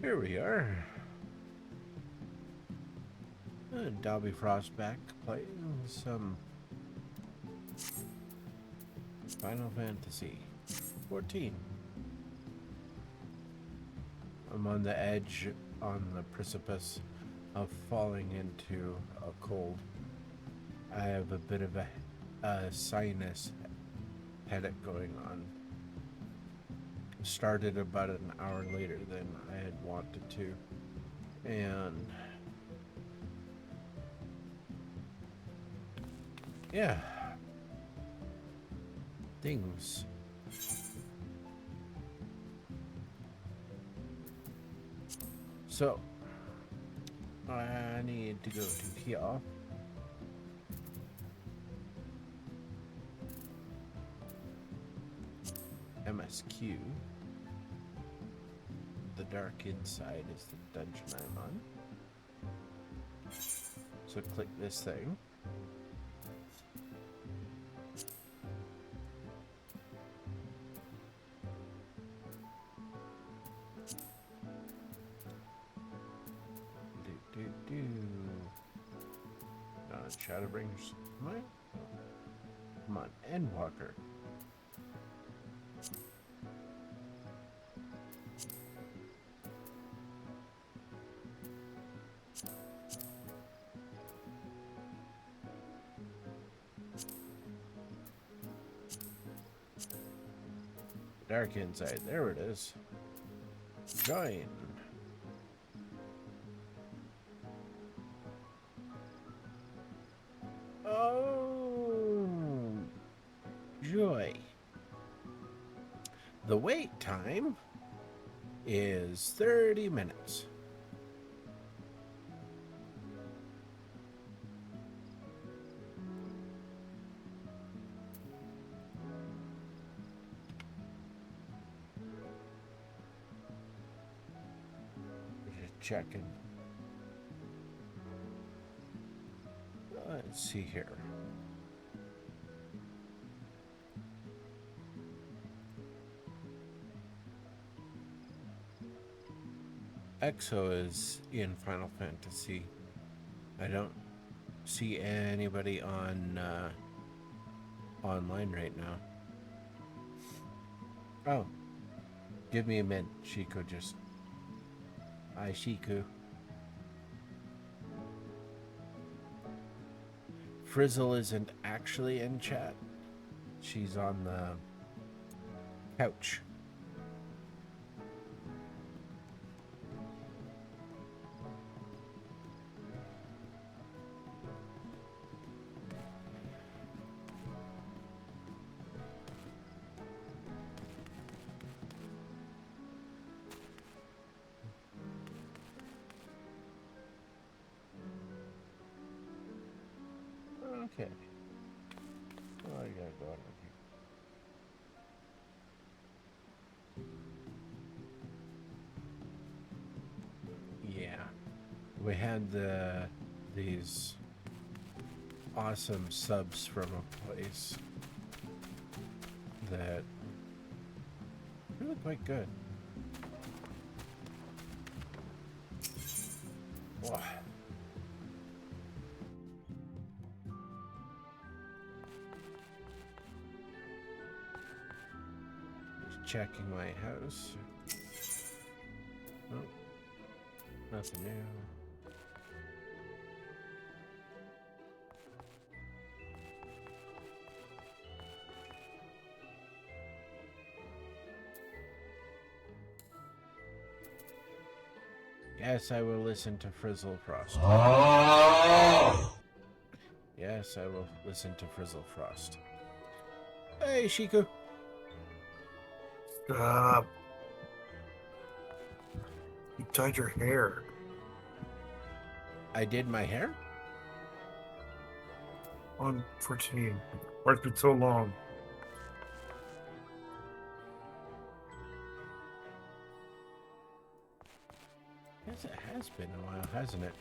Here we are. Dobby Frost back playing some Final Fantasy 14. I'm on the edge, on the precipice of falling into a cold. I have a bit of a sinus headache going on. Started about an hour later than I had wanted to, and yeah, things. So I need to go to here. MSQ. The dark inside is the dungeon I'm on. So click this thing. Shadowbringers. Come on, Endwalker. Dark inside. There it is. Join. Oh, joy. The wait time is 30 minutes. Just checking. Let's see here. EXO is in Final Fantasy. I don't see anybody on online right now. Oh, give me a minute, Shiko. Just hi, Shiku. Frizzle isn't actually in chat. She's on the couch. Okay. Oh, I gotta go out of here. Yeah. We had these awesome subs from a place that really quite good. Wow. Checking my house. Oh, nothing new. Yes, I will listen to Frizzle Frost. Oh! Yes, I will listen to Frizzle Frost. Hey, Shiku. Stop. You dyed your hair. I did my hair? On 14. Why it's been so long? Yes, it has been a while, hasn't it?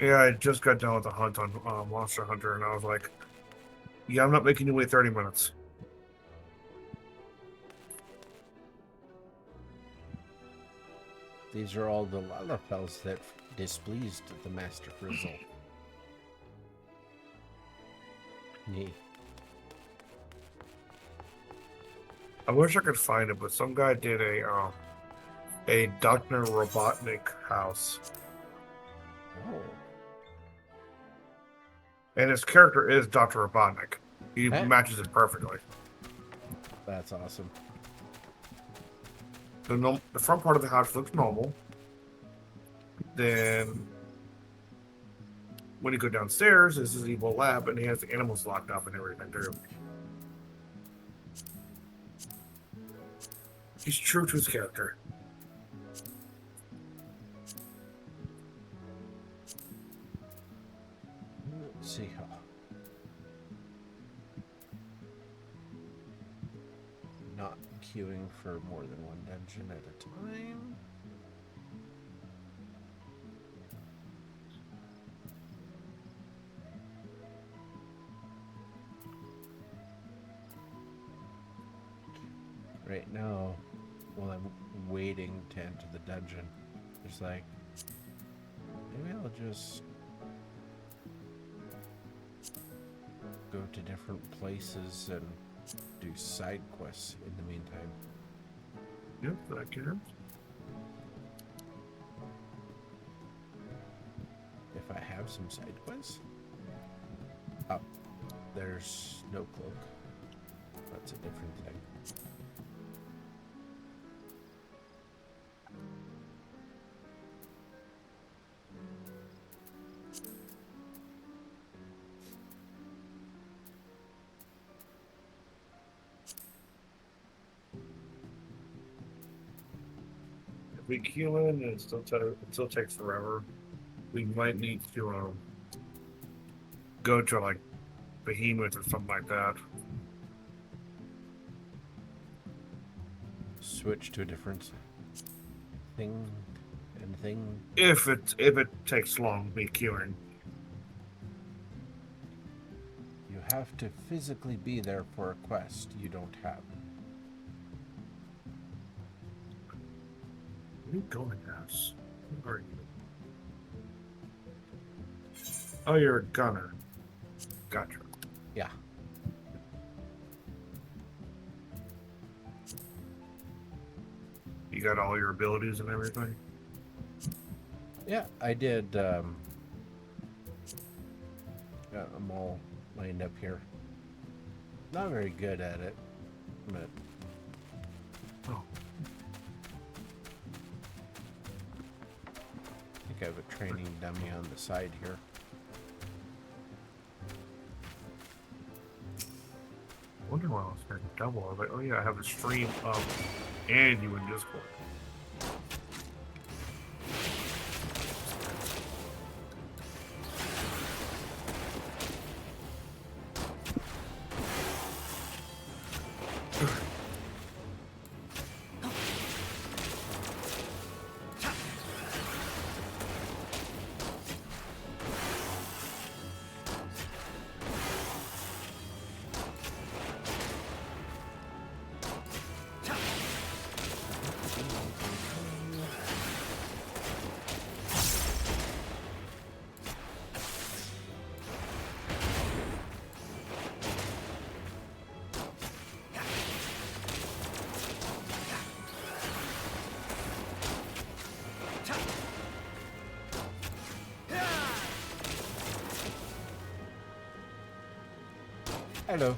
Yeah, I just got done with the hunt on Monster Hunter, and I was like, yeah, I'm not making you wait 30 minutes. These are all the Lalafels that displeased the Master Frizzle. Nee. I wish I could find it, but some guy did a Dr. Robotnik house. Oh. And his character is Dr. Robotnik. He Huh? matches it perfectly. That's awesome. The front part of the house looks normal. Then, when you go downstairs, is his evil lab, and he has the animals locked up and everything too. He's true to his character. Let's see how. Not queuing for more than one dungeon at a time. Right now, while I'm waiting to enter the dungeon, it's like, maybe I'll just go to different places and do side quests in the meantime. Yep, that can. If I have some side quests. Oh, there's no cloak. That's a different thing. If we queue in and it still takes forever, we might need to go to like Behemoth or something like that. Switch to a different thing and thing. If it takes long, me queuing. You have to physically be there for a quest you don't have. Where are you going, ass? Who are you? Oh, you're a gunner. Gotcha. Yeah. You got all your abilities and everything? Yeah, I did. I'm all lined up here. Not very good at it, but. Oh. I think I have a training dummy on the side here. I wonder why I was hearing double. I was like, oh yeah, I have a stream up and you in Discord. Hello.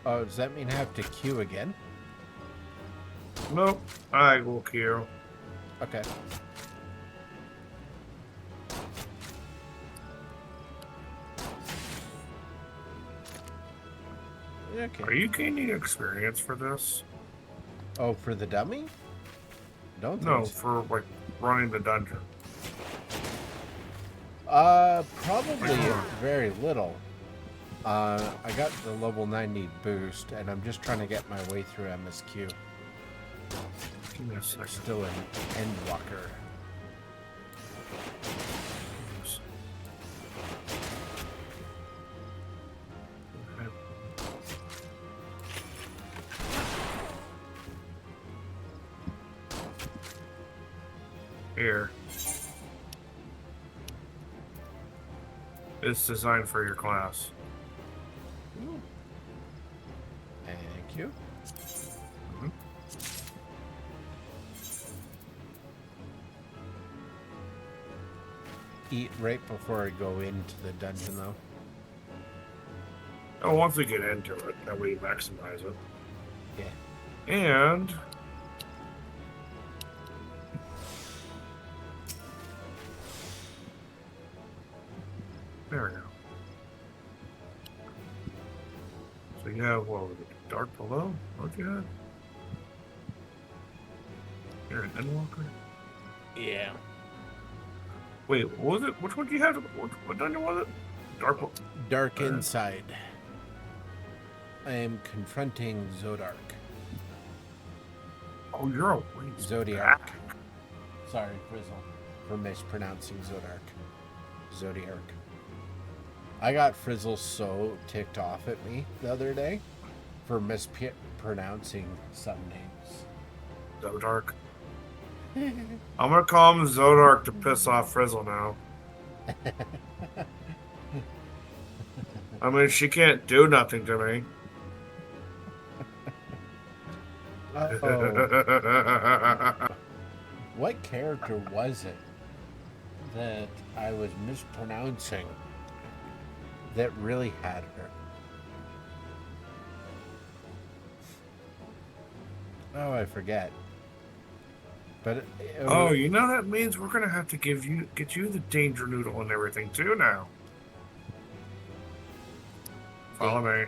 Oh, does that mean I have to queue again? Nope, I will queue. Okay. Okay. Are you gaining experience for this? Oh, for the dummy? Don't No, think so. for like running the dungeon. Probably very little. I got the level 90 boost, and I'm just trying to get my way through MSQ. Give me a I'm second. still an Endwalker. Here. It's designed for your class. Thank you. Mhm. Eat right before I go into the dungeon, though. Oh, once we get into it, that we maximize it. Yeah. And there we go. So you have what was it? Dark below? What you had? You're an Endwalker? Yeah. Wait, what was it? Which one do you have? What dungeon was it? Dark. Dark inside. I am confronting Zodark. Oh, you're a ways Zodiac. back. Sorry, Frizzle, for mispronouncing Zodiac. I got Frizzle so ticked off at me the other day for mispronouncing some names. Zodark. I'm gonna call him Zodark to piss off Frizzle now. I mean, she can't do nothing to me. Uh-oh. What character was it that I was mispronouncing that really had her? Oh, I forget. But Oh, you know that means we're gonna have to get you the danger noodle and everything too now. Follow me.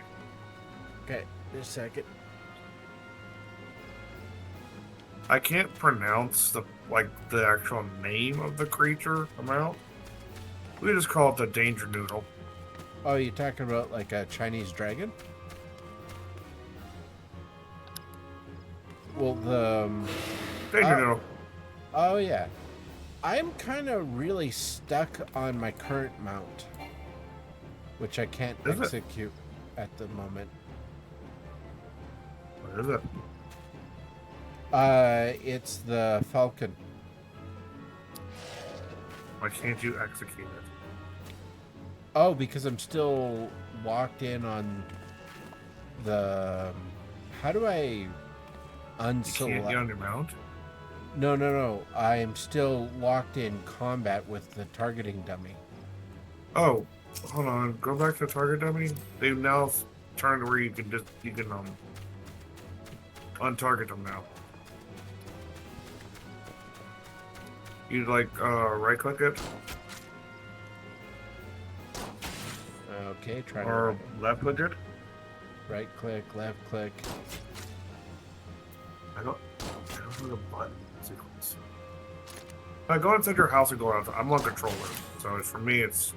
Okay, just a second. I can't pronounce the actual name of the creature amount. We just call it the danger noodle. Oh, you talking about like a Chinese dragon? Well, the Danger noodle. oh yeah, I'm kind of really stuck on my current mount, which I can't Is it? execute at the moment. What is it? It's the Falcon. Why can't you execute it? Oh, because I'm still locked in on the. How do I You can't unselect? get on your mount? No. I am still locked in combat with the targeting dummy. Oh, hold on. Go back to target dummy. They've now turned where you can untarget them now. You right click it Okay, try to or left click it. right click, left click. I don't know the button sequence. I go inside your house and go out. I'm on controller, so it's, for me, it's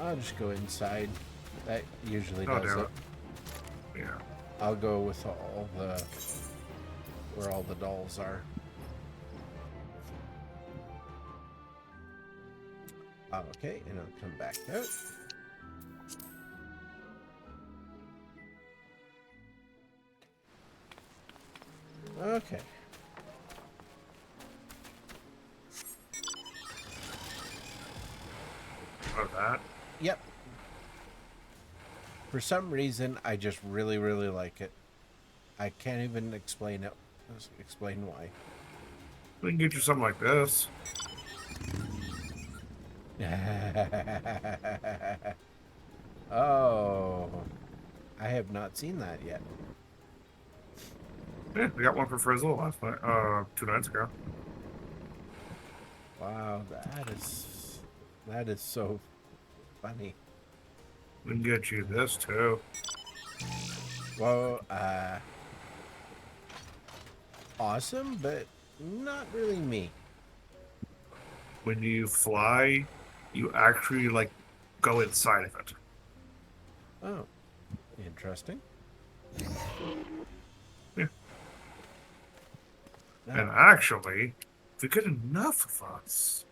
I'll just go inside. That usually Oh, does damn it. it. Yeah. I'll go with all the where all the dolls are. Okay, and I'll come back out. Okay. Oh, that. Yep. For some reason, I just really, really like it. I can't even explain it. Explain why. We can get you something like this. Oh, I have not seen that yet. Yeah, we got one for Frizzle last night. 2 nights ago. Wow, that is so funny. We can get you this too. Well, awesome, but not really me. when you fly, you actually like go inside of it. Oh, interesting. Yeah. And No. actually, if we get enough of us,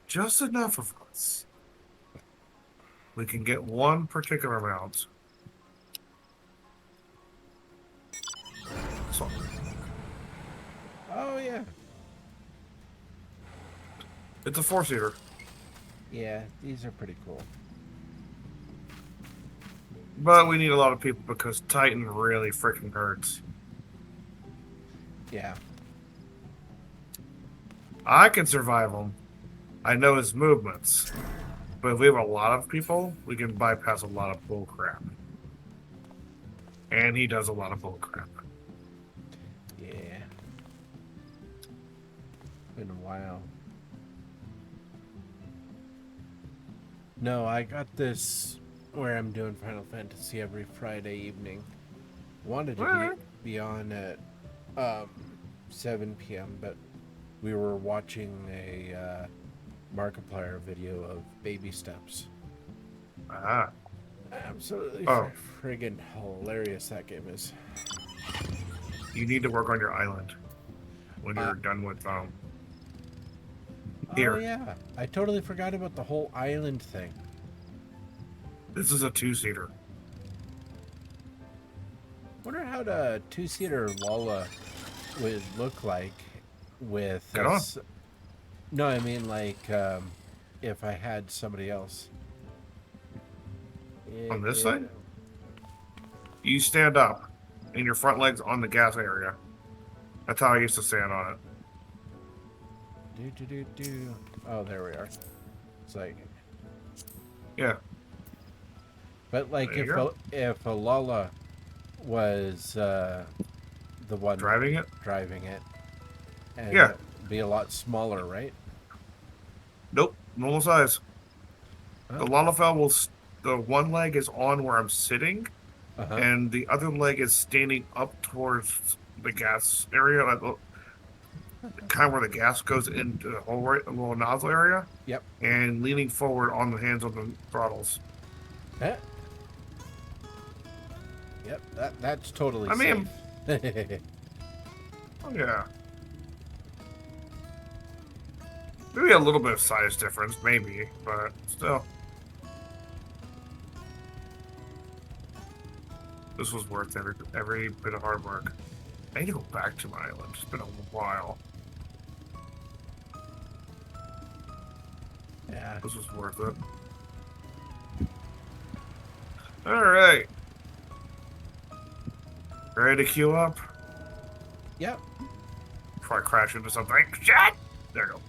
just enough of us, we can get one particular mount. So, Oh yeah. it's a four-seater. Yeah, these are pretty cool. But we need a lot of people because Titan really freaking hurts. Yeah. I can survive him. I know his movements. But if we have a lot of people, we can bypass a lot of bullcrap. And he does a lot of bullcrap. Yeah. Been a while. No, I got this where I'm doing Final Fantasy every Friday evening. Wanted to be on at 7 p.m., but we were watching a Markiplier video of baby steps. Ah. Absolutely friggin' hilarious that game is. You need to work on your island when you're done with here. Oh yeah, I totally forgot about the whole island thing. This is a two-seater. Wonder how the two-seater Lola would look like with Get on. No, I mean like if I had somebody else. On this side? You stand up and your front leg's on the gas area. That's how I used to stand on it. Oh, there we are. It's like, yeah. But like if a Lola was the one driving it, and yeah, it'd be a lot smaller, right? Nope, normal size. Oh. The Lalafell will. The one leg is on where I'm sitting, and the other leg is standing up towards the gas area, like kind of where the gas goes into the whole right, little nozzle area. Yep. And leaning forward on the hands on the throttles. Yep, that's totally safe. Mean, oh yeah. Maybe a little bit of size difference, maybe, but still. This was worth every bit of hard work. I need to go back to my island. It's been a while. Yeah. This was worth it. Alright. Ready to queue up? Yep. Before I crash into something. Shit! There you go.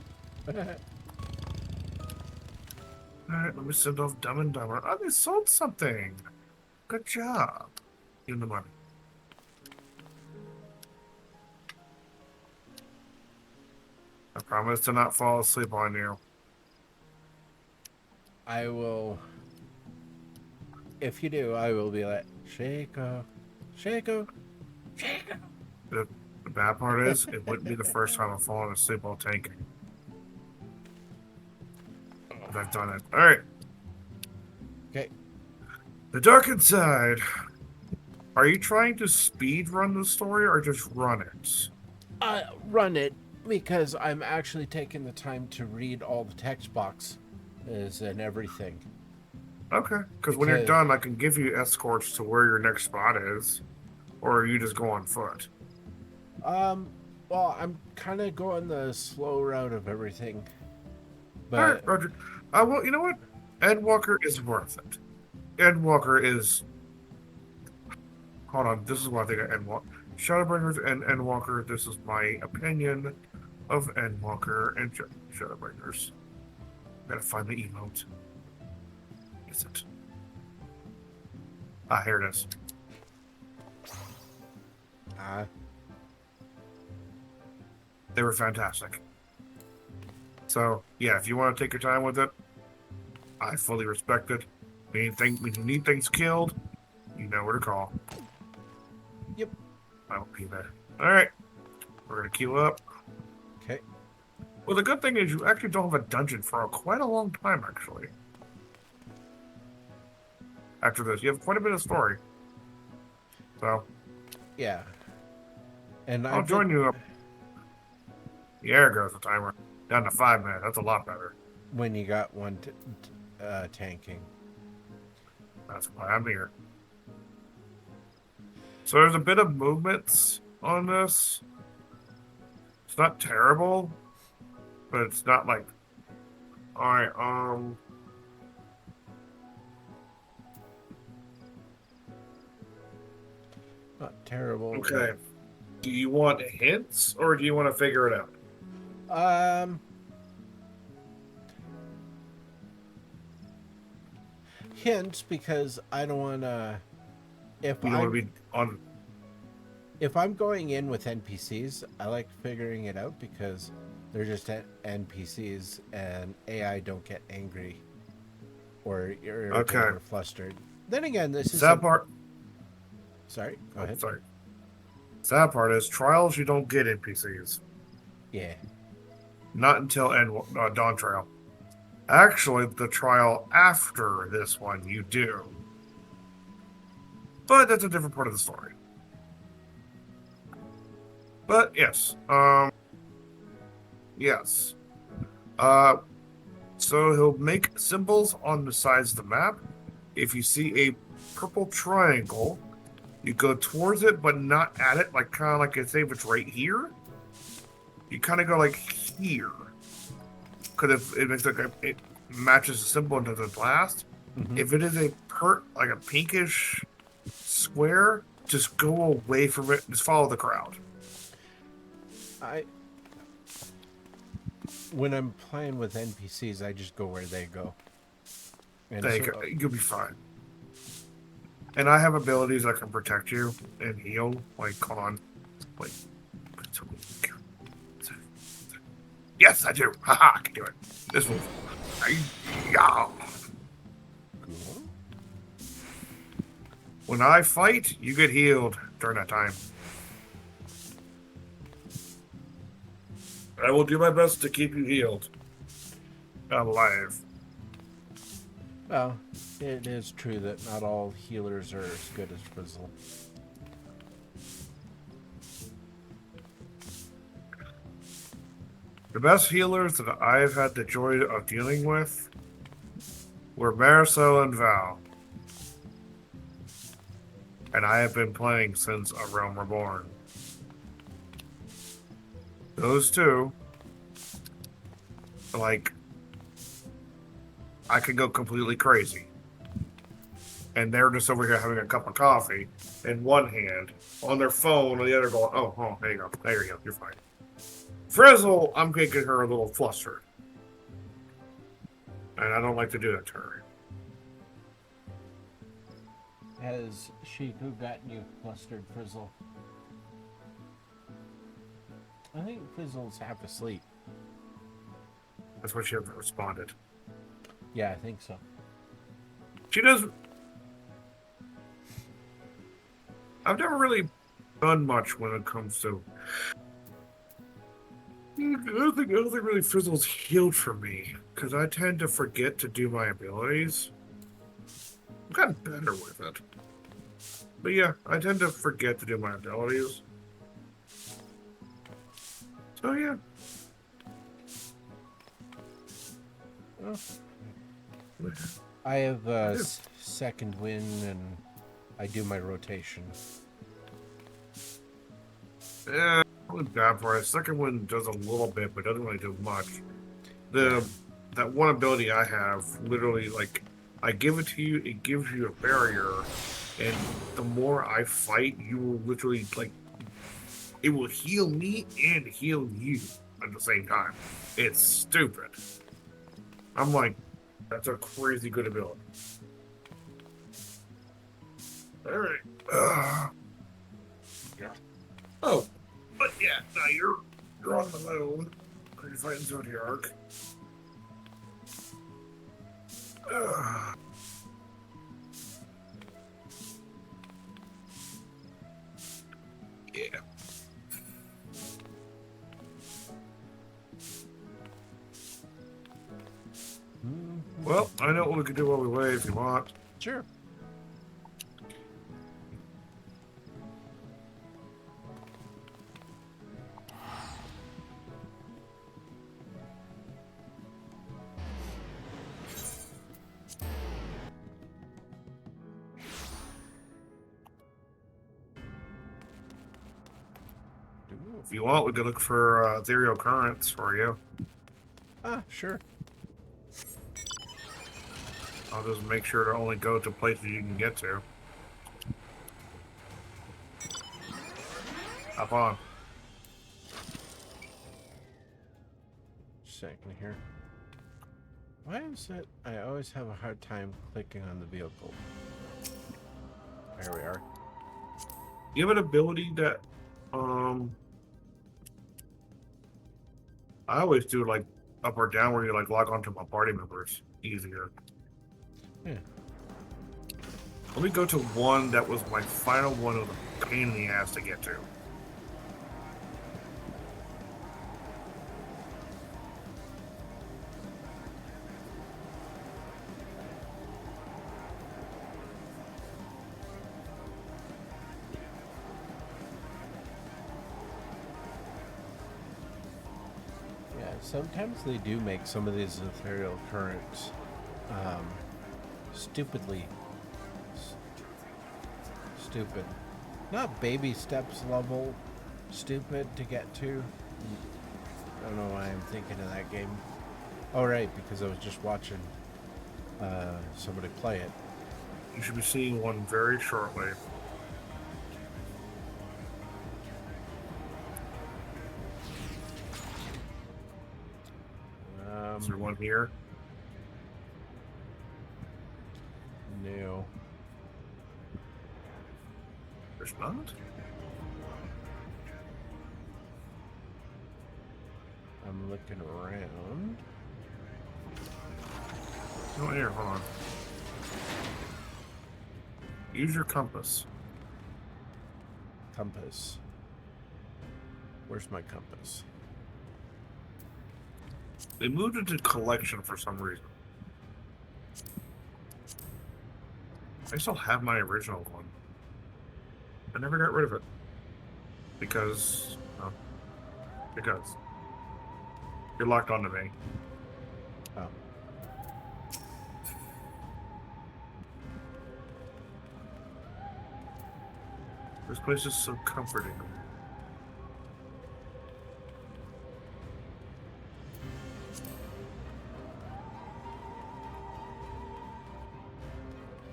Alright, let me send off Dumb and Dumber. Oh, they sold something. Good job. Give them the money. I promise to not fall asleep on you. I will. If you do, I will be like, Shaco, Shaco, Shaco. The bad part is, it wouldn't be the first time I've fallen asleep while tanking. But I've done it. Alright. Okay. The Darkened Side. Are you trying to speed run the story or just run it? Run it, because I'm actually taking the time to read all the text boxes and everything. Okay, because when you're done, I can give you escorts to where your next spot is, or you just go on foot. Well, I'm kind of going the slow route of everything. But... All right, Roger. Well, you know what? Endwalker is worth it. Endwalker is... Hold on, this is what I think of Endwalker. Shadowbringers and Endwalker, this is my opinion of Endwalker and Shadowbringers. Gotta find the emote. Is it? Ah, here it is. They were fantastic. So, yeah, if you want to take your time with it, I fully respect it. When you need things killed, you know where to call. Yep. I will be there. Alright. We're going to queue up. Okay. Well, the good thing is you actually don't have a dungeon for quite a long time, actually. After this, you have quite a bit of story. So, Yeah. And I'll I've been join you up. There goes the timer. Down to 5 minutes. That's a lot better. when you got one tanking. That's why I'm here. So there's a bit of movements on this. It's not terrible, but it's not like, all right. Not terrible. Okay. Do you want hints or do you want to figure it out? But, hints, because I don't want to. If You don't want I'm to be on. if I'm going in with NPCs, I like figuring it out because they're just NPCs and AI don't get angry or irritated Okay. or flustered. Then again, this is Sad part. Sorry, go ahead. Sorry. Sad part is trials. You don't get NPCs. Yeah. Not until Dawn Trail. Actually, the trial after this one you do. But that's a different part of the story. But yes. Yes. So he'll make symbols on the sides of the map. If you see a purple triangle, you go towards it, but not at it, like kind of like say if it's right here. You kind of go like here. Because if it makes like it matches the symbol into the blast. Mm-hmm. If it is like a pinkish square, just go away from it. Just follow the crowd. When I'm playing with NPCs, I just go where they go. And You'll be fine. And I have abilities that can protect you and heal. Like, hold on. Wait. Yes, I do. Haha, I can do it. This move. Yeah. Cool. When I fight, you get healed during that time. I will do my best to keep you healed. Alive. Well, it is true that not all healers are as good as Frizzle. The best healers that I've had the joy of dealing with were Marisol and Val. And I have been playing since A Realm Reborn. Those two, like, I could go completely crazy. And they're just over here having a cup of coffee in one hand, on their phone, on the other going, oh, there you go. There you go. You're fine. Frizzle, I'm making her a little flustered. And I don't like to do that to her. Has Shiku gotten you flustered, Frizzle? I think Frizzle's half asleep. That's why she hasn't responded. Yeah, I think so. She does. I've never really done much when it comes to. I don't think really Frizzle's healed for me because I tend to forget to do my abilities. I've gotten better with it, but yeah, I tend to forget to do my abilities. So yeah. Well, I have second wind and I do my rotation. Yeah, I wasn't bad for it. Second one does a little bit, but doesn't really do much. That one ability I have, literally, like, I give it to you, it gives you a barrier, and the more I fight, you will literally, like, it will heal me and heal you at the same time. It's stupid. I'm like, that's a crazy good ability. Alright. Yeah. Oh, but yeah, now you're on the moon. You're fighting Zodiac. Yeah. Well, I know what we can do while we wait if you want. Sure. If you want, we could look for ethereal currents for you. Ah, sure. I'll just make sure to only go to places you can get to. Hop on. Second here. Why is it I always have a hard time clicking on the vehicle? There we are. You have an ability that, I always do like up or down where you like log onto my party members easier. Yeah. Let me go to one that was my final one of a pain in the ass to get to. Yeah, sometimes they do make some of these ethereal currents stupidly stupid. Not baby steps level stupid to get to. I don't know why I'm thinking of that game. Oh, right, because I was just watching somebody play it. You should be seeing one very shortly. Is there one here? No. There's not? I'm looking around. No, here, hold on. Use your compass. Compass. Where's my compass? They moved it to collection for some reason. I still have my original one. I never got rid of it. Because you're locked onto me. Oh. This place is so comforting.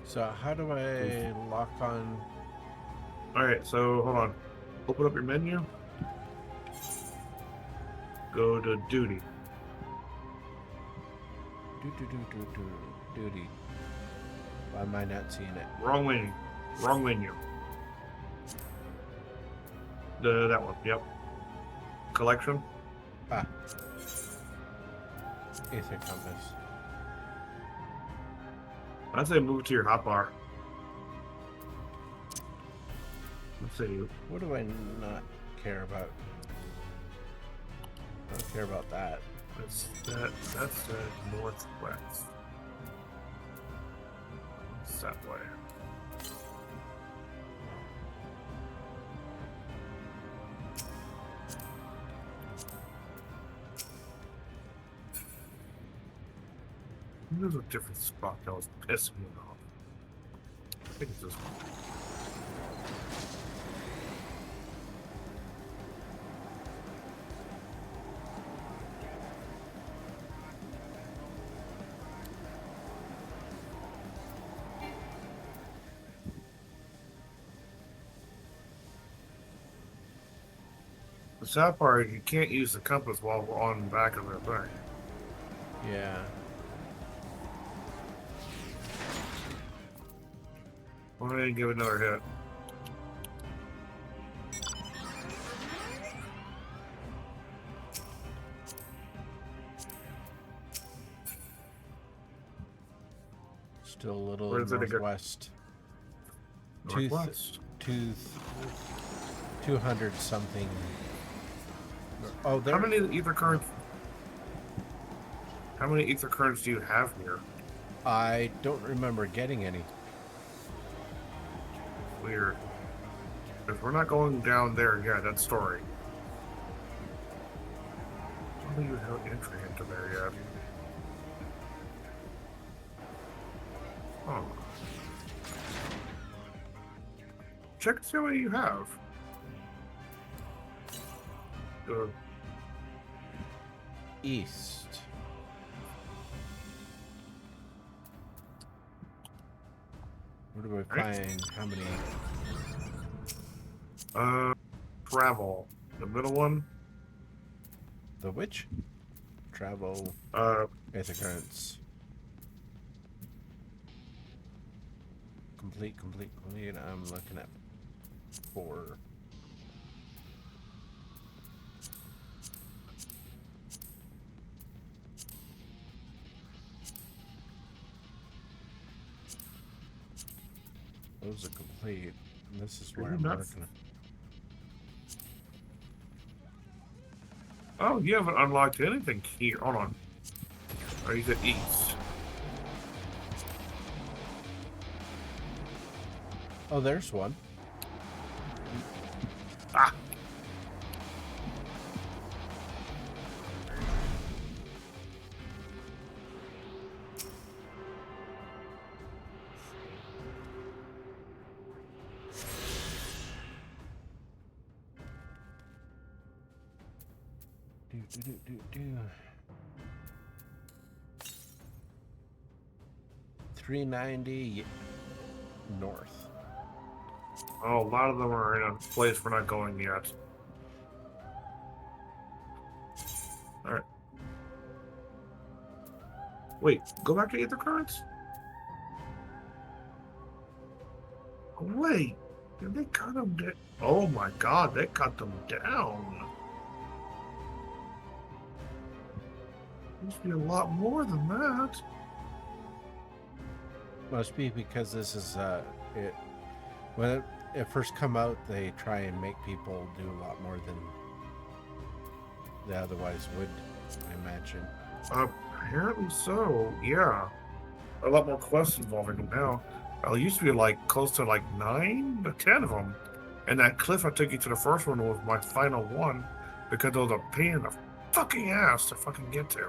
So how do I lock on? Alright, so hold on. Open up your menu. Go to duty. Duty. Why am I not seeing it? Wrong menu. Wrong menu. That one, yep. Collection. Ah. Ether compass. I'd say move to your hotbar. Let's see. What do I not care about? I don't care about that. That's the northwest. It's that way. There's a different spot that was pissing me off. I think it's this one. The sad part is you can't use the compass while we're on the back of the thing. Yeah. Why don't I give it another hit? Still a little Where does it go? northwest. Northwest. 200 something. Oh, there. How many ether currents? How many ether currents do you have here? I don't remember getting any. Weird. If we're not going down there yet, that story. I don't even have entry into there yet. Oh. Check to see what you have. East. Where do we find how many? Travel. The middle one. The which? Travel. Basic occurrence. Complete. I'm looking at 4. Those are complete. This is where I'm looking. Oh, you haven't unlocked anything here. Hold on. Oh, you said east. Oh, there's one. Ah. Do. 390 north. Oh, a lot of them are in a place we're not going yet. Alright. Wait, go back to Ether Currents? Wait, did they cut them down? Oh my god, they cut them down. Must be a lot more than that. Must be because this is it. When it first come out, they try and make people do a lot more than they otherwise would, I imagine. Apparently so, yeah. A lot more quests involving them now. It used to be like close to like 9 to 10 of them. And that cliff I took you to the first one was my final one because it was a pain in the fucking ass to fucking get to.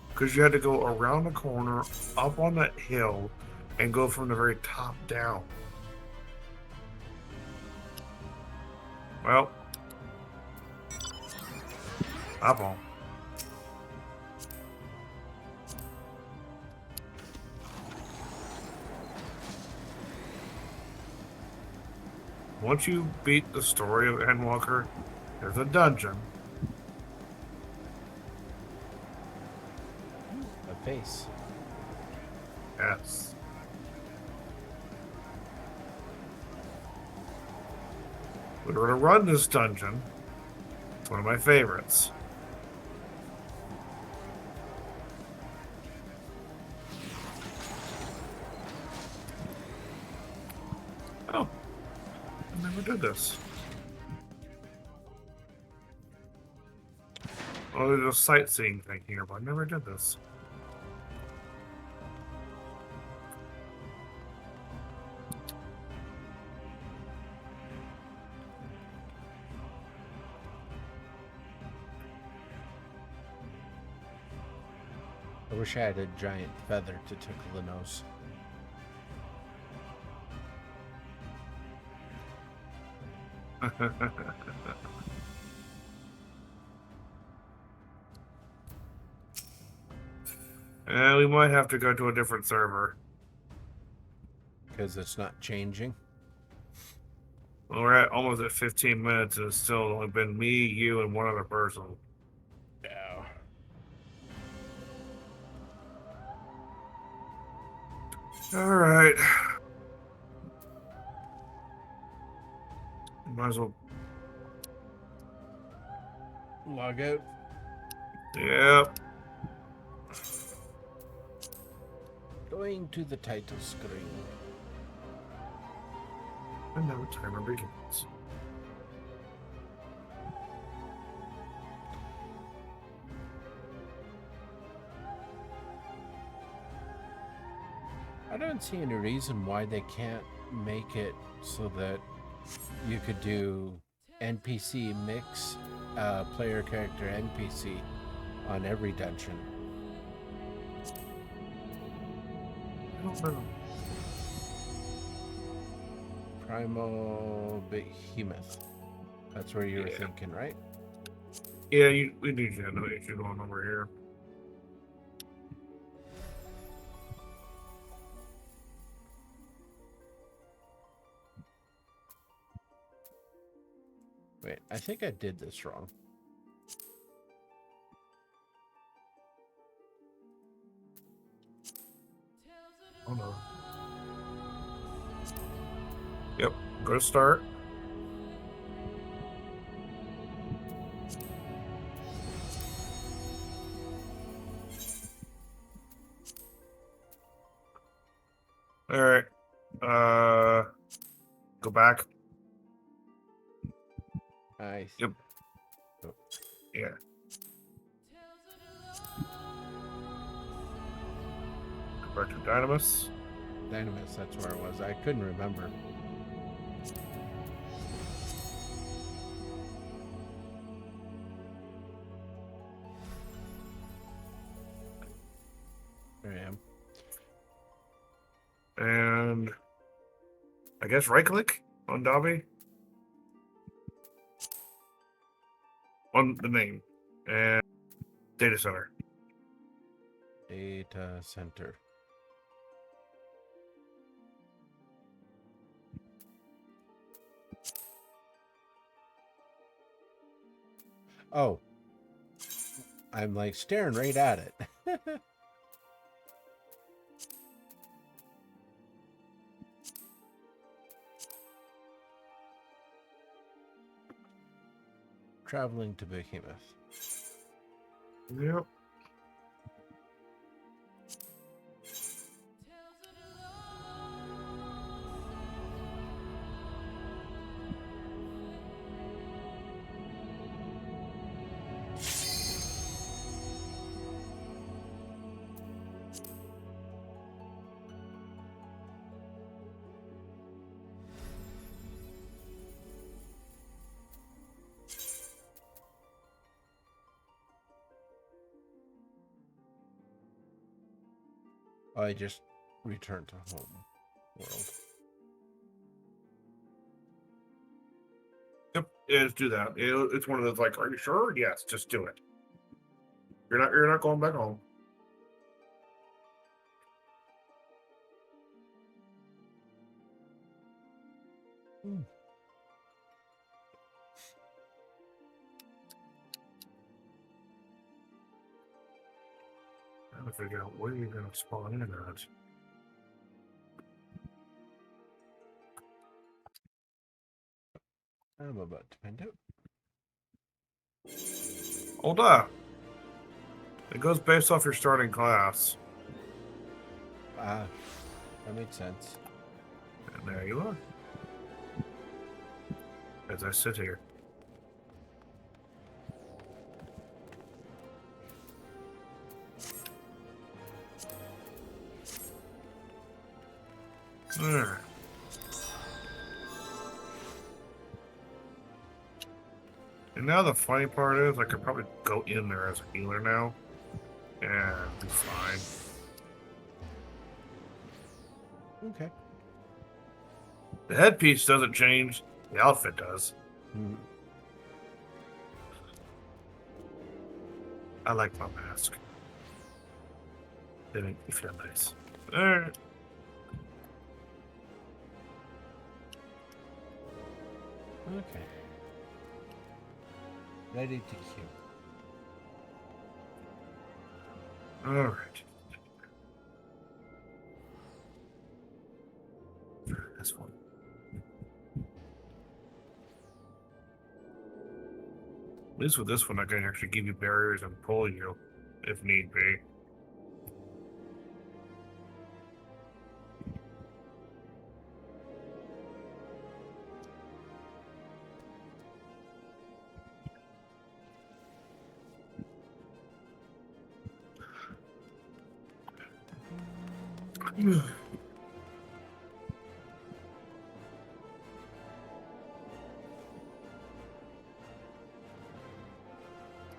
Because you had to go around the corner, up on that hill, and go from the very top down. Well, up on. Once you beat the story of Endwalker, there's a dungeon. A face. Yes. We were to run this dungeon. It's one of my favorites. Oh. I never did this. Oh, there's a sightseeing thing here, but I never did this. I wish I had a giant feather to tickle the nose. We might have to go to a different server. Because it's not changing. Well, we're almost at 15 minutes and it's still only been me, you, and one other person. Yeah. Alright. Might as well log out. Yep. Going to the title screen. And now the timer begins. I don't see any reason why they can't make it so that you could do NPC mix, player character NPC on every dungeon. I don't know. Primal Behemoth. That's where you were thinking, right? Yeah, we need you to know what you're going over here. Wait, I think I did this wrong. Oh no. Yep, go to start. All right. Go back. I Yep. Oh. Yeah. Go back to Dynamis. Dynamis, that's where I was. I couldn't remember. There I am. And I guess right click on Dobby. On the name. And data center. Data center. Oh. I'm like staring right at it. Traveling to Behemoth. Yep. I just returned to home world. Yep. Yeah, just do that. It's one of those like, are you sure? Yes, just do it. You're not going back home. I gotta figure out where you're gonna spawn in at. I'm about to find out. Hold up. It goes based off your starting class. Ah, that makes sense. And there you are. As I sit here. There. And now the funny part is I could probably go in there as a healer now. And be fine. Okay. The headpiece doesn't change. The outfit does. I like my mask. They make me feel nice. Alright. Okay. Ready to queue. Alright. This one. At least with this one, I can actually give you barriers and pull you if need be.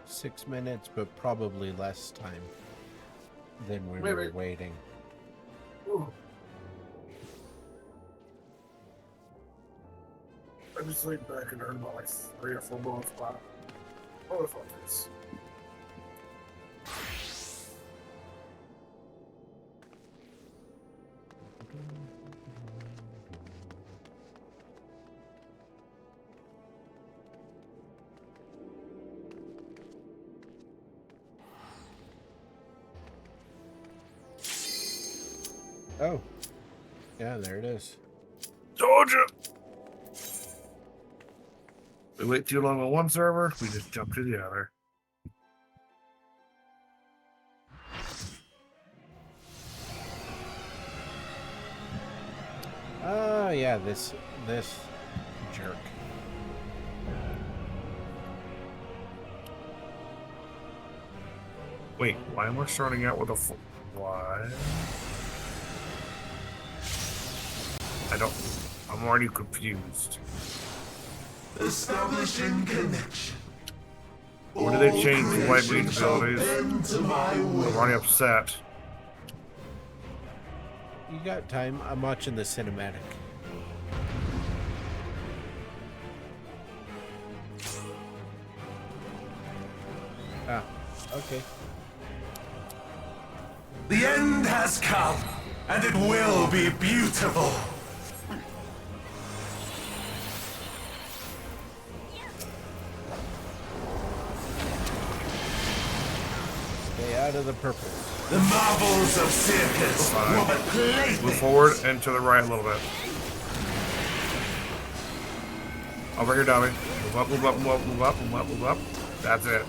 6 minutes, but probably less time than we Maybe. were waiting. Ooh. I just laid back and earned about like 3 or 4 bullets. Wow. Motherfuckers. Oh. Yeah, there it is. Georgia! We wait too long on one server, we just jump to the other. Oh, yeah, this jerk. Wait, why am I starting out with a what? I'm already confused. Establishing connection. When did they change the white meat abilities? I'm already upset. You got time? I'm watching the cinematic. Ah, okay. The end has come, and it will be beautiful. Stay out of the purple. The marvels of circus were but playthings. Move forward and to the right a little bit. Over here, dummy. Move up, move up, move up, move up, move up, move up. That's it.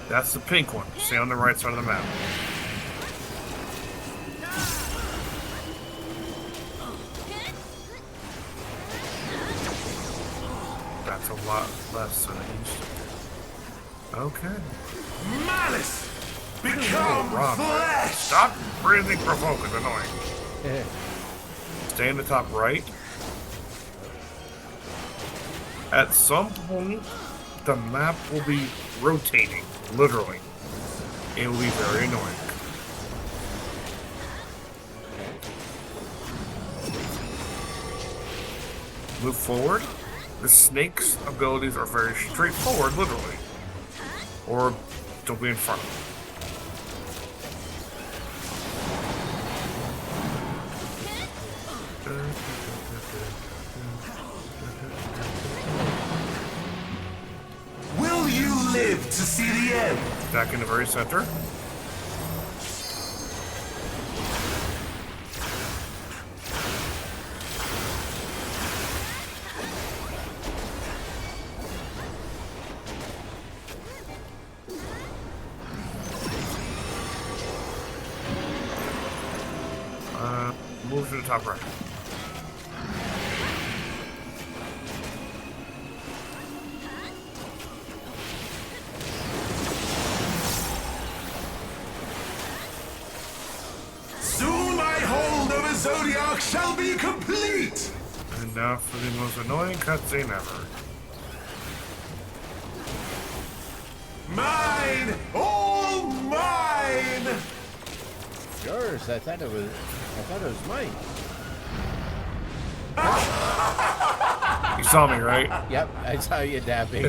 That's the pink one. Stay on the right side of the map. That's a lot less than it used to be. Okay. Malice! Become Rob, flesh! stop breathing for focus. Annoying. Stay in the top right. At some point, the map will be rotating. Literally. It will be very annoying. Move forward. The snake's abilities are very straightforward, literally. Or don't be in front of Will you live to see the end? Back in the very center. Move to the top right. Soon my hold over Zodiac shall be complete! And now for the most annoying cutscene ever. Mine! All mine! Yours. I thought it was mine. You saw me, right? Yep, I saw you dabbing.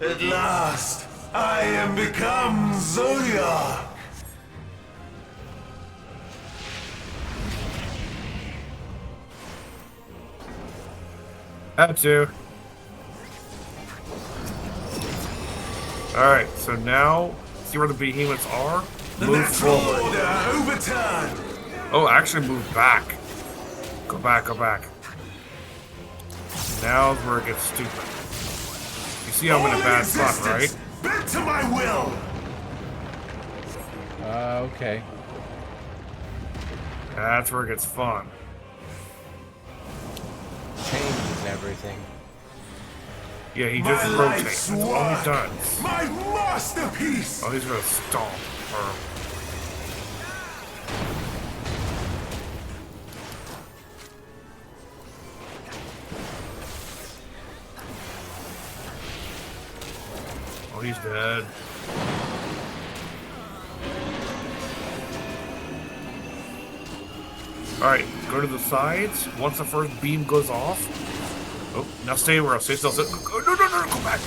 At last, I am become Zodiac! Had to. Alright, so now, see where the behemoths are? The Move natural forward. order overturned! Oh, actually move back. Go back, go back. Now's where it gets stupid. You see I'm in a bad spot, right? Bent to my will! Okay. That's where it gets fun. Changes everything. everything. Yeah, he My just rotates. life's That's all he work. does. My masterpiece! Oh, he's gonna stomp. Or... Oh, he's dead. Alright, go to the sides. Once the first beam goes off. Oh, now stay where I'll stay still. No, go back.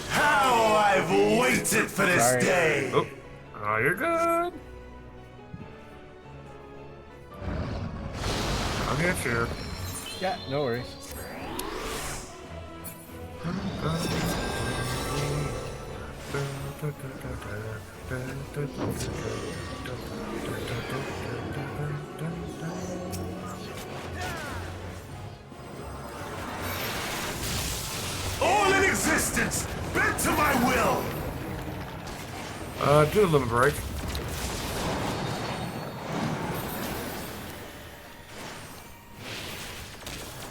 How I've waited for this Sorry. day! Oh, you're good. I'll get you. Yeah, no worries. All in existence, bent to my will! Do a limit break.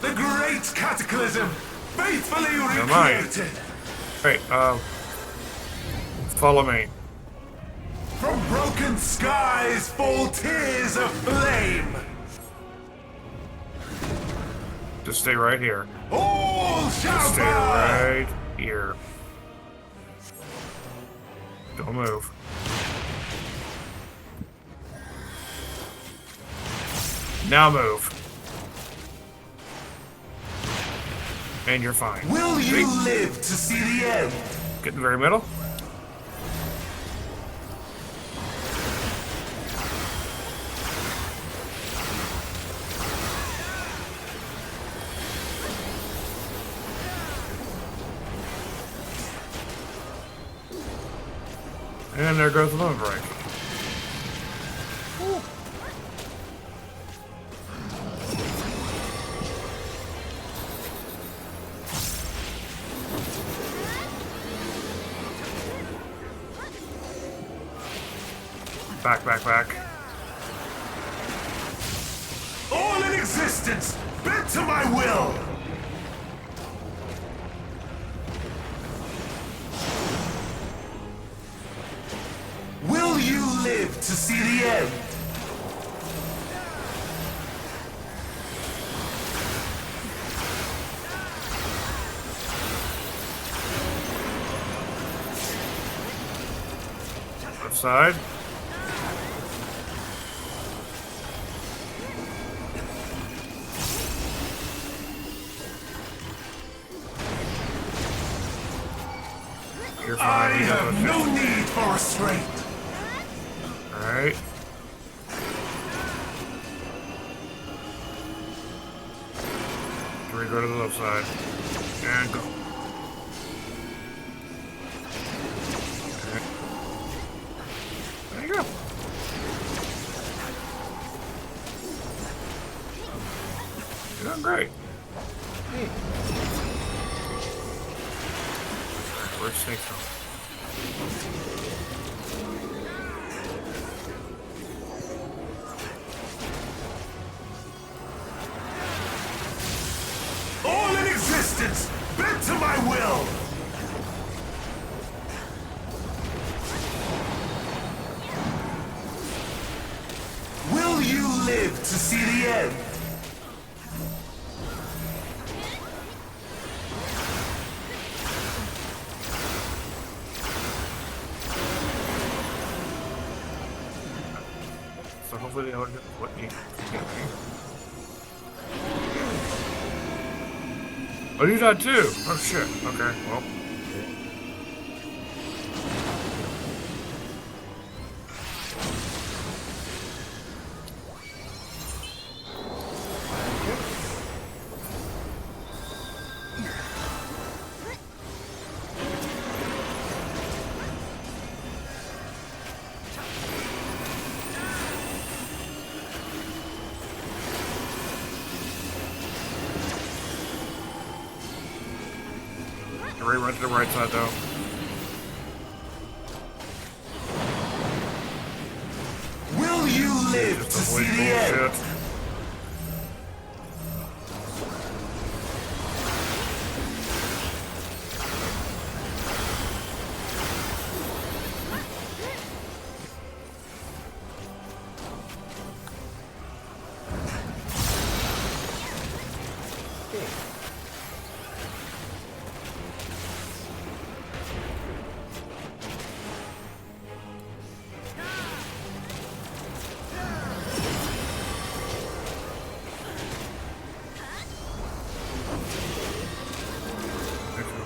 The great cataclysm, faithfully Never mind. recreated! Hey, follow me. From broken skies fall tears of flame! Just stay right here. All shall Just stay bow! right here. Don't move. Now move. And you're fine. Will See? you live to see the end? Get in the very middle. And there goes the limit break. Back. All in existence, bent to my will! Will you live to see the end? Left side. You're I fine. have no need for restraint. Alright. Three, go to the left side. And go. Okay. There you go. You're doing great. Hey, Alright, where's Snake Stone? All in existence, bent to my will! Will you live to see the end? So hopefully they don't get what you get me. Oh, you died too? Oh shit. Okay, well. Run to the right side though. Will you live to Just see avoid the end? bullshit.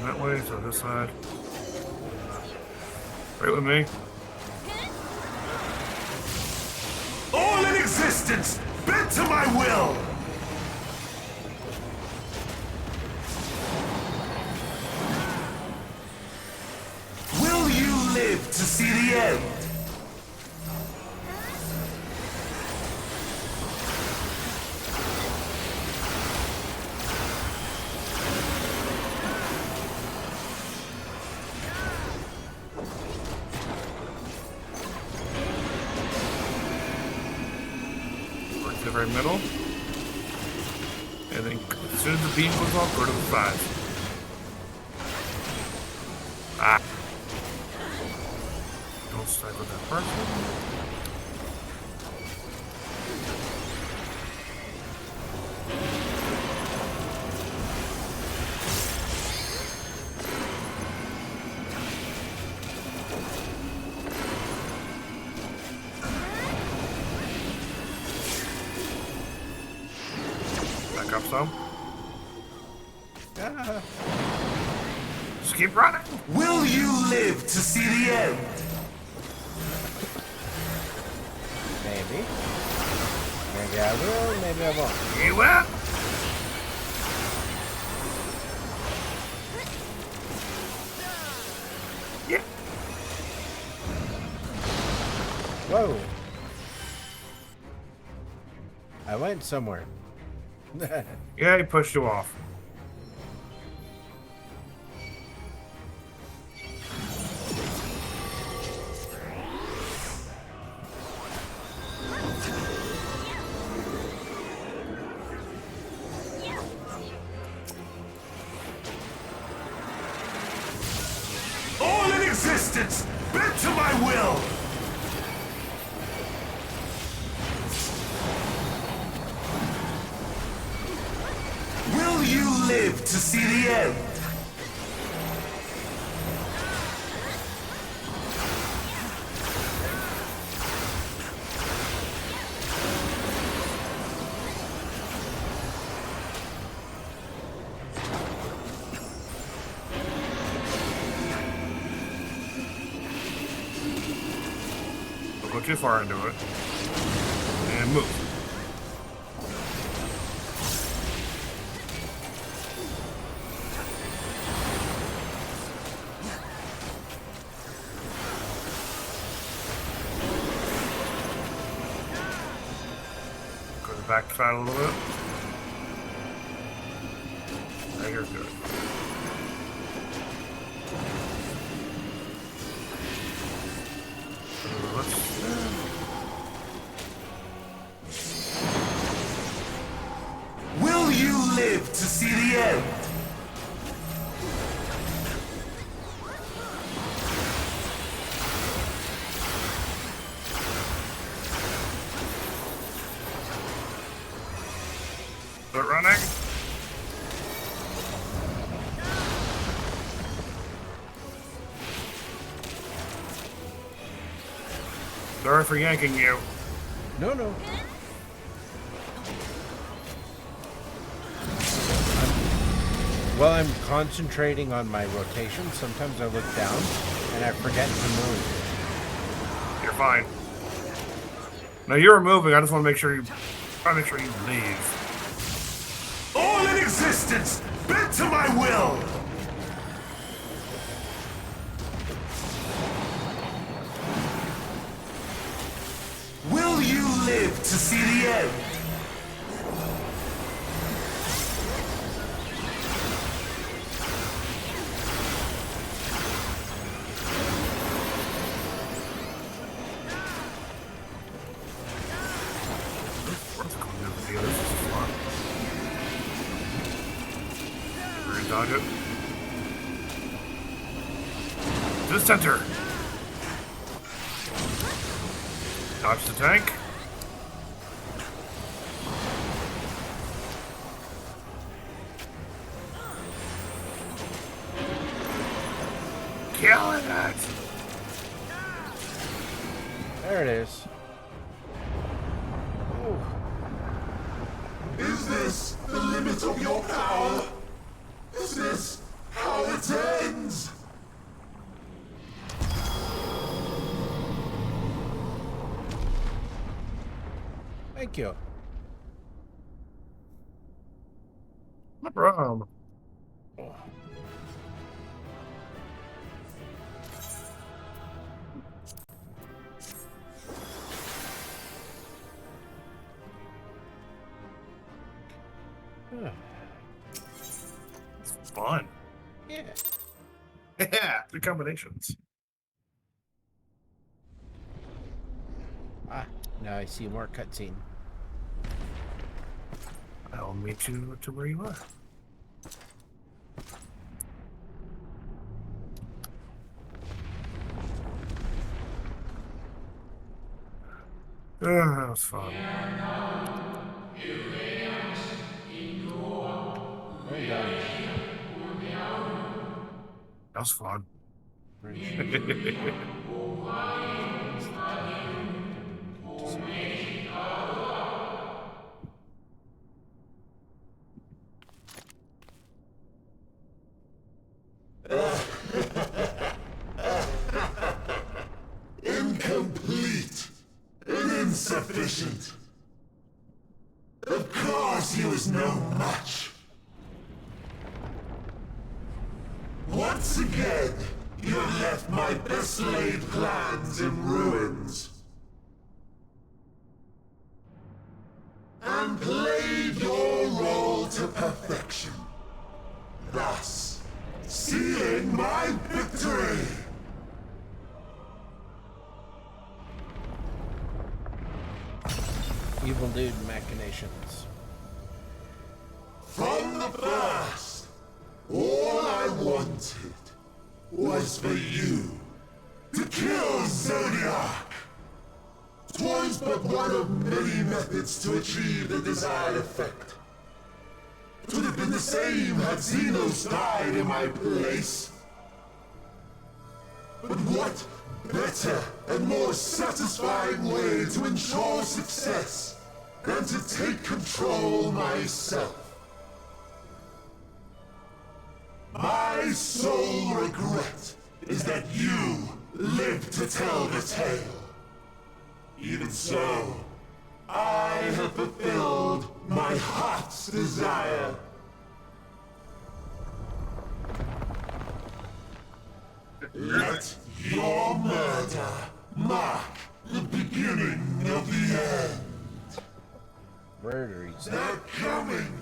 that way, so this side. Right with me. All in existence, bent to my will! Will you live to see the end? Work to the very middle. And then as soon as the beam goes off, go to the 5. Ah. Don't strike with that person. Back up some. Ah, Just keep running. Will you live to see the end? maybe. Maybe I will, maybe I won't. You will. Yeah. Whoa! I went somewhere. Yeah, he pushed you off. All in existence, bent to my will! Will you live to see the end? Don't go too far into it. And move. Go to the back side a little bit. Right here's good. Will you live to see the end? Start running. Sorry for yanking you. No, no. While I'm concentrating on my rotation, sometimes I look down and I forget to move. You're fine. No, you're moving. I just want to make sure you. Try to make sure you leave. All in existence, bent to my will! Will you live to see the end? What's going on here? This is fun. We're gonna dodge it. To the center. Dodge the tank. Killing it. There it is. Ooh. Is this the limit of your power? Is this how it ends? Thank you. No problem. It's fun. Yeah. Yeah, three combinations. Ah, now I see more cutscene. I'll meet you to where you are. That was fun. Well done. That was fun. Incomplete and insufficient. Of course he was no match. Once again, you have left my best laid plans in ruins. And played your role to perfection. Thus, sealing my victory. Evil dude machinations. From the first, all I wanted was for you to kill Zodiac. 'Twas but one of many methods to achieve the desired effect. 'Twould have been the same had Xenos died in my place. But what better and more satisfying way to ensure success than to take control myself? My sole regret is that you live to tell the tale. Even so, I have fulfilled my heart's desire. Let your murder mark the beginning of the end. Murder, he said. The coming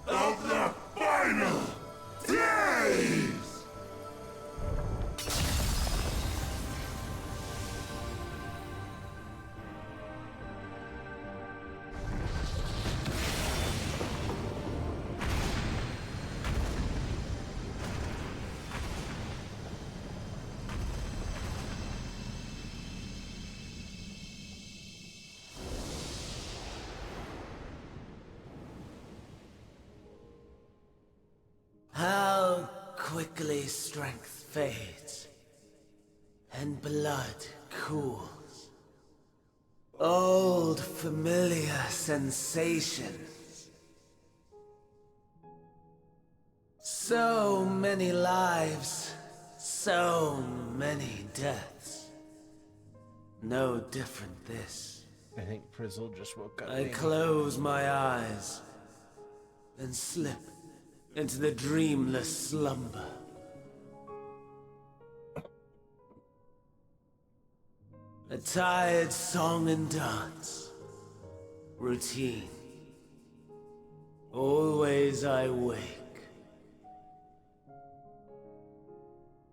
of the final days! How quickly strength fades, and blood cools. Old familiar sensations. So many lives, so many deaths. No different this. I think Frizzle just woke up. I maybe. close my eyes, then slip into the dreamless slumber. A tired song and dance. Routine. Always I wake.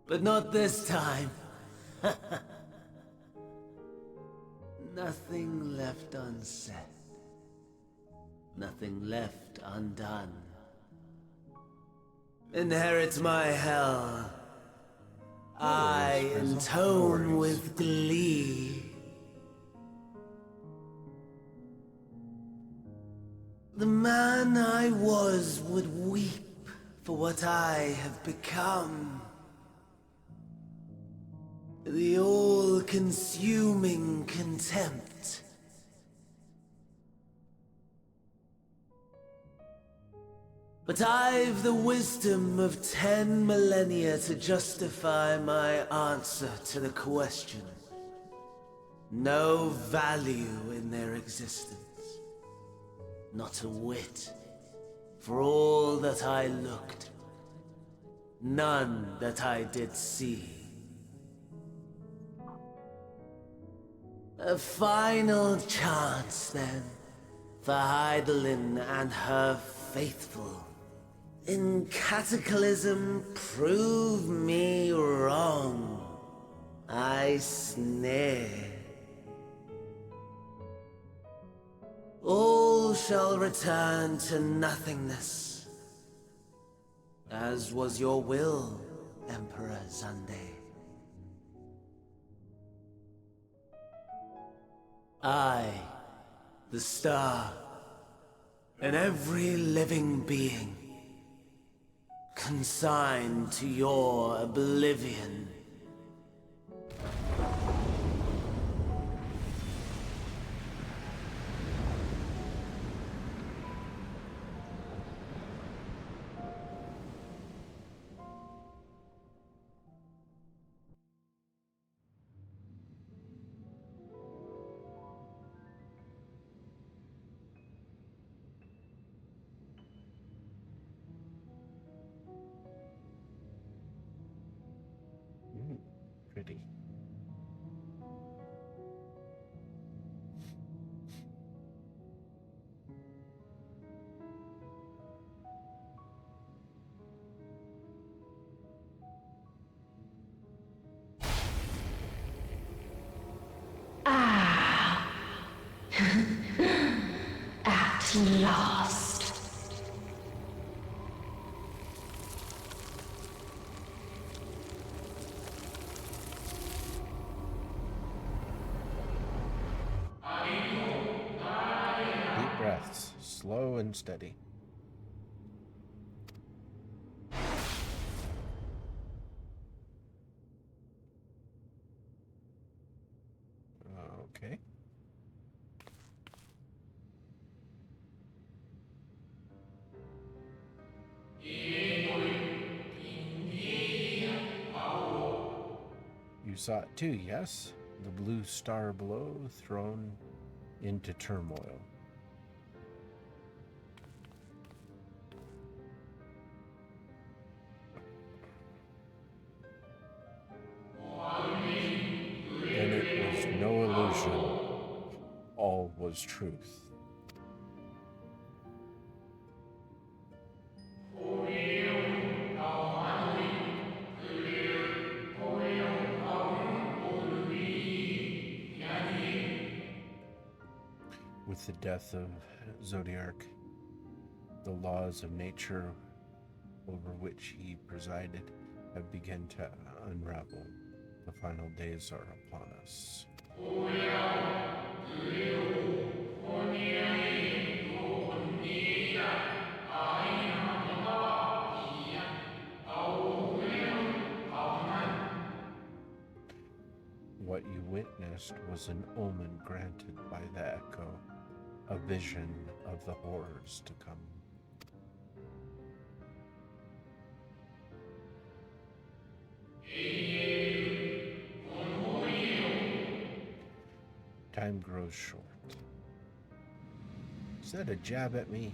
But not this time. Nothing left unsaid. Nothing left undone. Inherit my hell. I intone with glee. The man I was would weep for what I have become. The all-consuming contempt. But I've the wisdom of 10 millennia to justify my answer to the question. No value in their existence. not a whit. For all that I looked, none that I did see. A final chance, then, for Heidelin and her faithful. In Cataclysm, prove me wrong. I sneer. All shall return to nothingness, as was your will, Emperor Zande. I, the star, and every living being, consigned to your oblivion. Pretty. At last. Deep breaths, slow and steady. Okay. You saw it too, yes? The blue star below, thrown into turmoil. Then it was no illusion. All was truth. With the death of Zodiac, the laws of nature over which he presided have begun to unravel. The final days are upon us. What you witnessed was an omen granted by the echo, a vision of the horrors to come. Time grows short. Is that a jab at me?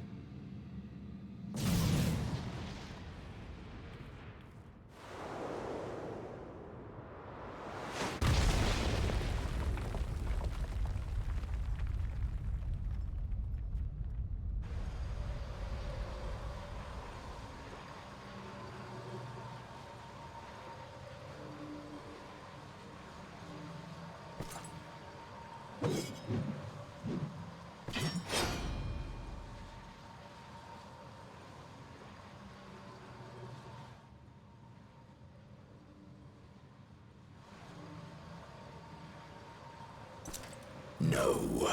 No.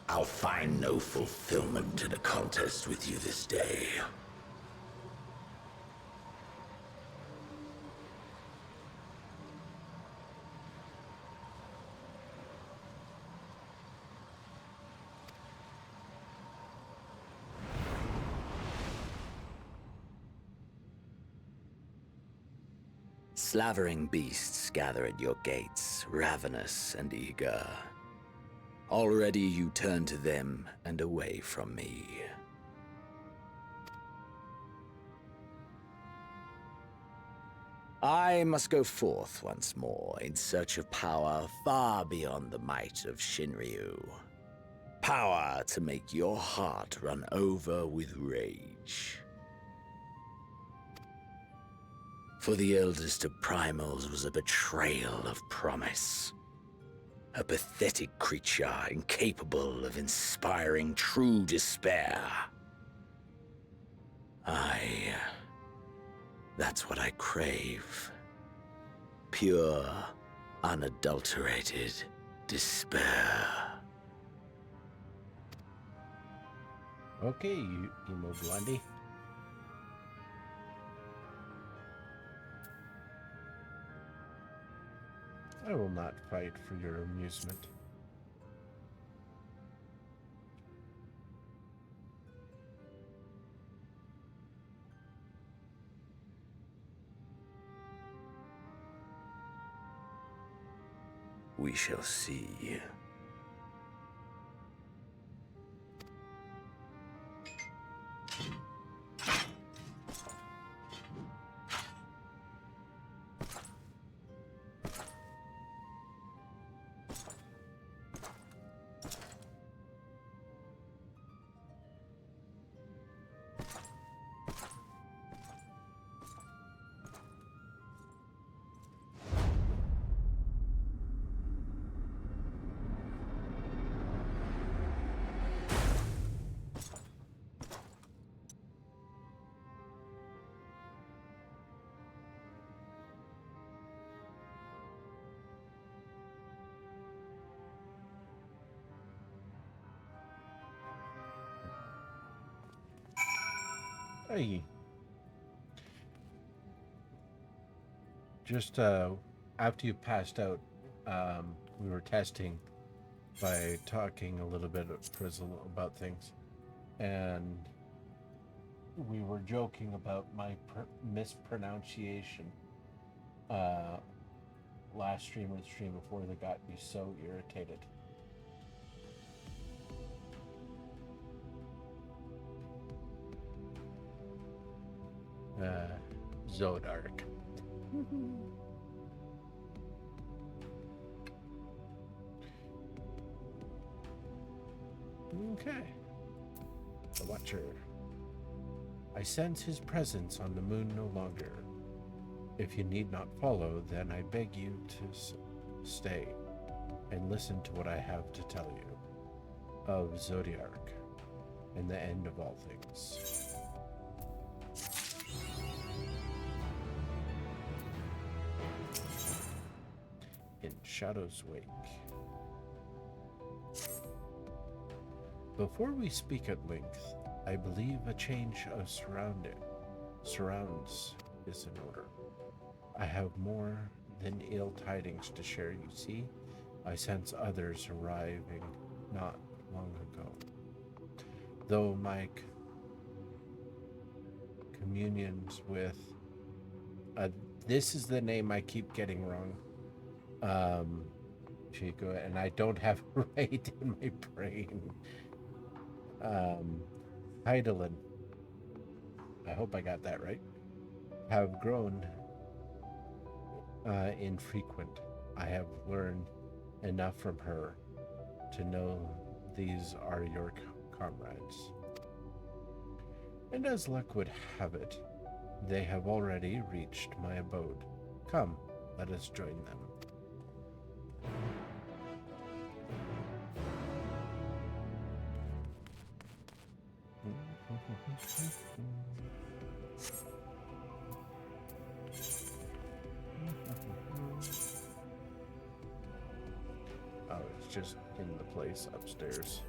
I'll find no fulfillment in a contest with you this day. Slavering beasts gather at your gates, ravenous and eager. Already you turn to them and away from me. I must go forth once more in search of power far beyond the might of Shinryu. Power to make your heart run over with rage. For the eldest of primals was a betrayal of promise. A pathetic creature incapable of inspiring true despair. That's what I crave. Pure, unadulterated despair. Okay, you emo blondie. I will not fight for your amusement. We shall see. Hey. Just after you passed out, we were testing by talking a little bit at Frizzle about things, and we were joking about my mispronunciation last stream or the stream before that got you so irritated. Zodark. Okay. The Watcher. I sense his presence on the moon no longer. If you need not follow, then I beg you to stay and listen to what I have to tell you of Zodiark and the end of all things. In Shadow's Wake. Before we speak at length, I believe a change of surrounds is in order. I have more than ill tidings to share, you see. I sense others arriving not long ago. Though my communions with... this is the name I keep getting wrong. Chico, and I don't have it right in my brain. Heidelin, I hope I got that right, have grown infrequent. I have learned enough from her to know these are your comrades. And as luck would have it, they have already reached my abode. Come, let us join them. Oh, it's just in the place upstairs.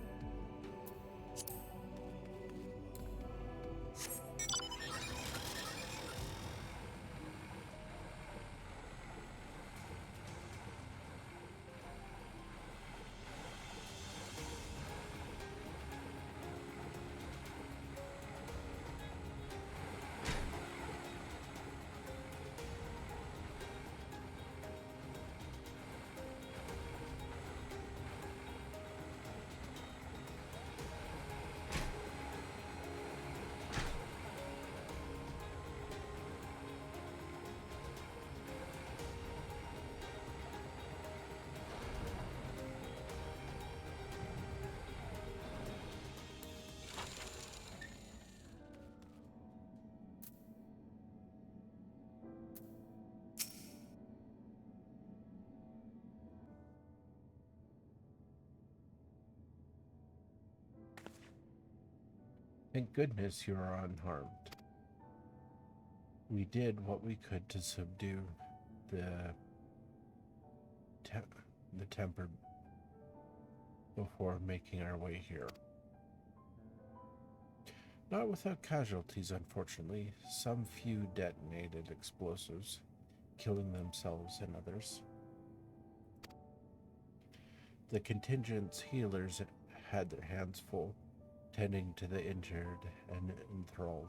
Thank goodness you are unharmed. We did what we could to subdue the temper before making our way here. Not without casualties, unfortunately. Some few detonated explosives, killing themselves and others. The contingent's healers had their hands full, tending to the injured and enthralled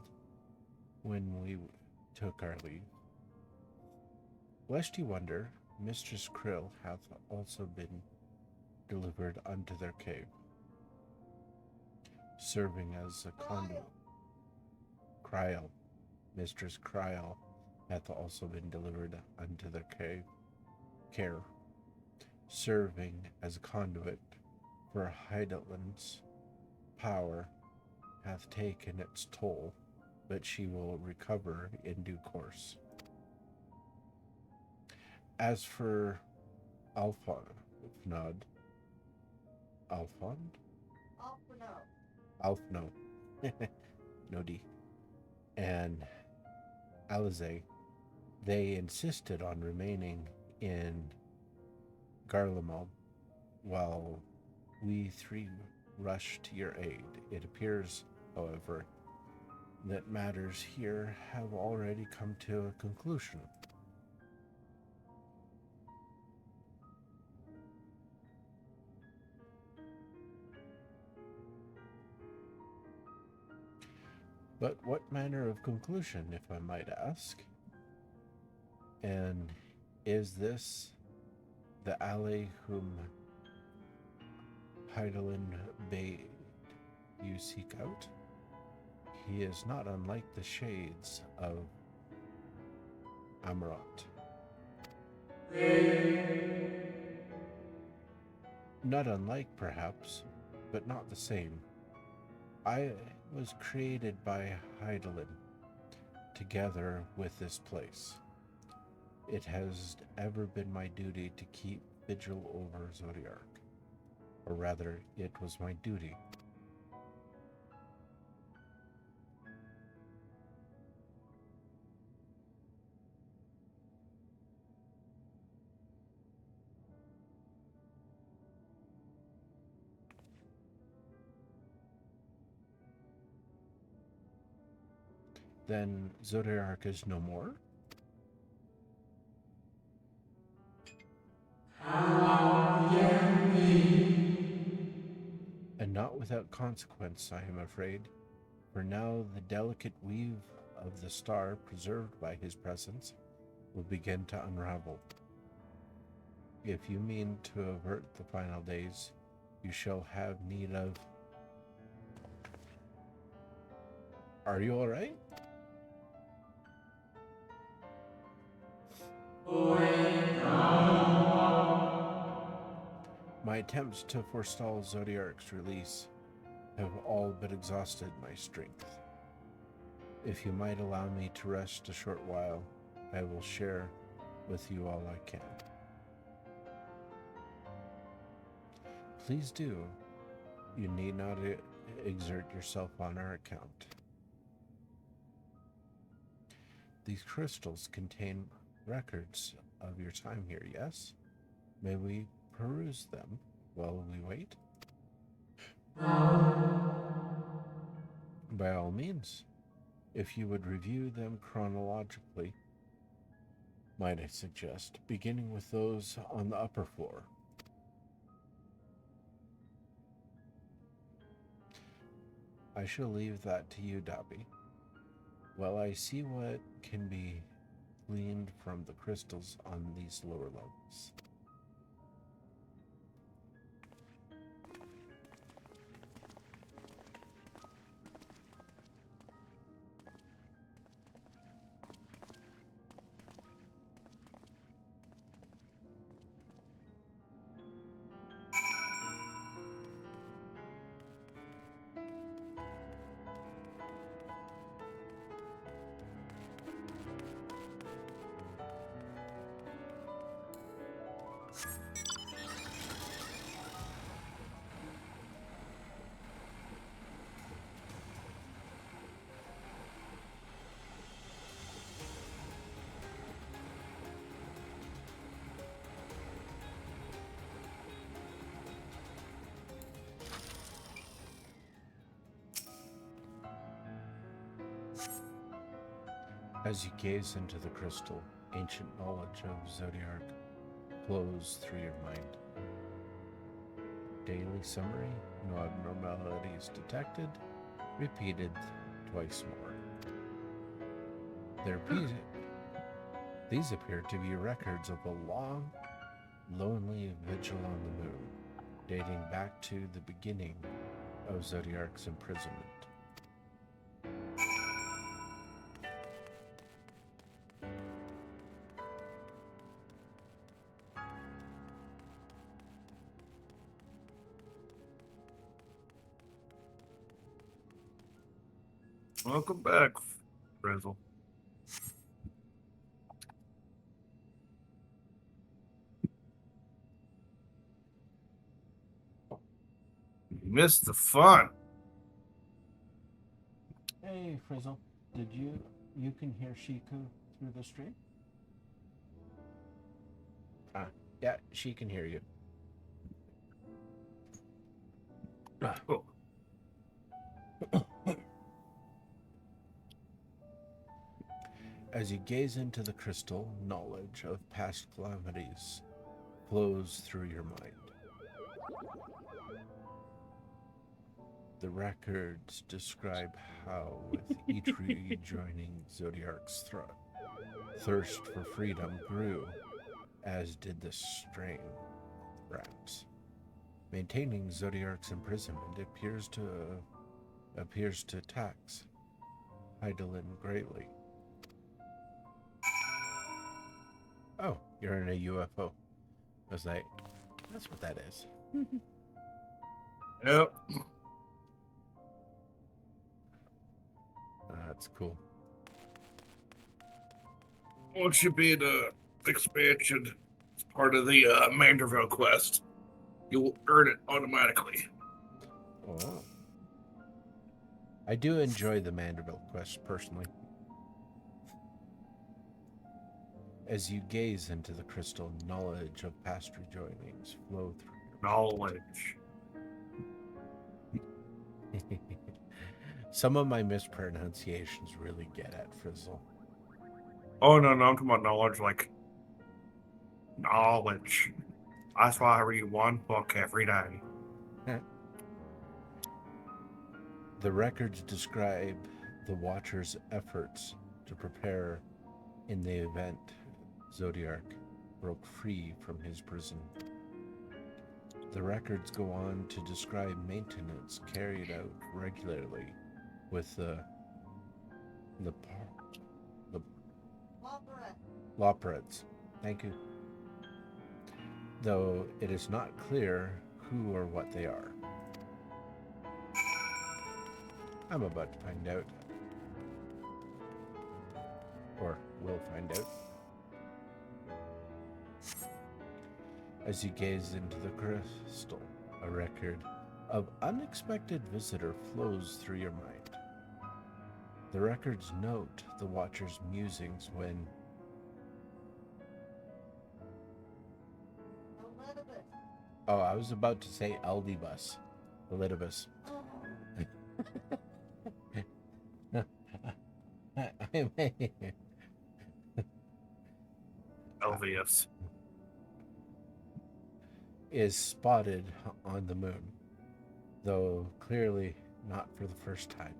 when we took our leave. Lest you wonder, Mistress Krill hath also been delivered unto their cave, serving as a conduit. Kryl, Mistress Kryl, hath also been delivered unto their care, serving as a conduit, for Heidelind's power hath taken its toll, but she will recover in due course. As for Alfond, Alfno, no D, and Alize, they insisted on remaining in Garlemald while we three rushed to your aid. It appears, however, that matters here have already come to a conclusion. But what manner of conclusion, if I might ask? And is this the ally whom Heidelind bade you seek out? He is not unlike the shades of Amarant. Not unlike, perhaps, but not the same. I was created by Heidelin, together with this place. It has ever been my duty to keep vigil over Zodiark. Or rather, it was my duty. Then Zodiark is no more? And not without consequence, I am afraid, for now the delicate weave of the star preserved by his presence will begin to unravel. If you mean to avert the final days, you shall have need of... Are you all right? My attempts to forestall Zodiark's release have all but exhausted my strength. If you might allow me to rest a short while, I will share with you all I can. Please do. You need not exert yourself on our account. These crystals contain records of your time here, yes? May we peruse them while we wait? By all means, if you would review them chronologically, might I suggest, beginning with those on the upper floor. I shall leave that to you, Dobby. While I see what can be gleaned from the crystals on these lower levels. As you gaze into the crystal, ancient knowledge of Zodiac flows through your mind. Daily summary, no abnormalities detected, repeated twice more. These appear to be records of a long, lonely vigil on the moon, dating back to the beginning of Zodiac's imprisonment. Welcome back, Frizzle. You missed the fun. Hey, Frizzle, did you can hear Shiku through the stream? Yeah, she can hear you. Cool. As you gaze into the crystal, knowledge of past calamities flows through your mind. The records describe how, with each rejoining Zodiac's thirst for freedom grew, as did the strain, perhaps. Maintaining Zodiac's imprisonment appears to tax Heidelin greatly. Oh, you're in a UFO. I was like, that's what that is. Yep. That's cool. Once you beat expansion as part of the Manderville quest, you'll earn it automatically. Oh. I do enjoy the Manderville quest personally. As you gaze into the crystal, knowledge of past rejoinings flow through your Knowledge. Some of my mispronunciations really get at Frizzle. Oh, no, I'm talking about knowledge, like knowledge. That's why I read one book every day. The records describe the Watcher's efforts to prepare in the event Zodiac broke free from his prison. The records go on to describe maintenance carried out regularly with the Loporets. Thank you. Though it is not clear who or what they are. I'm about to find out. Or will find out. As you gaze into the crystal, a record of unexpected visitor flows through your mind. The records note the Watcher's musings when Oh, I was about to say Eldibus. Elidibus. Elvius. Is spotted on the moon, though clearly not for the first time.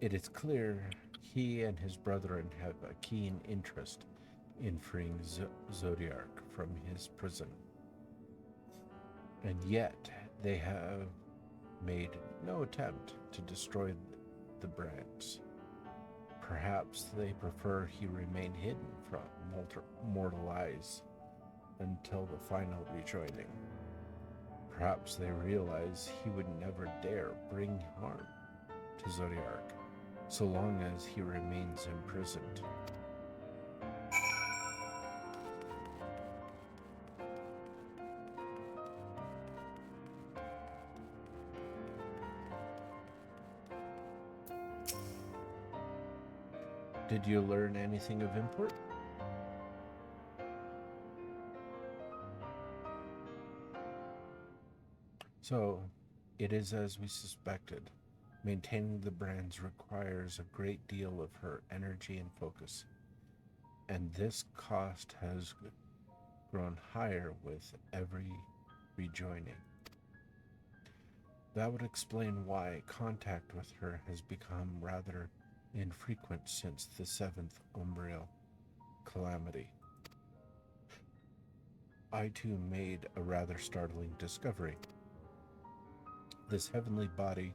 It is clear he and his brethren have a keen interest in freeing Zodiac from his prison. And yet they have made no attempt to destroy the brands. Perhaps they prefer he remain hidden from mortal eyes until the final rejoining. Perhaps they realize he would never dare bring harm to Zodiac so long as he remains imprisoned. Did you learn anything of import? So, it is as we suspected. Maintaining the brands requires a great deal of her energy and focus, and this cost has grown higher with every rejoining. That would explain why contact with her has become rather infrequent since the seventh Umbriel calamity. I too made a rather startling discovery. This heavenly body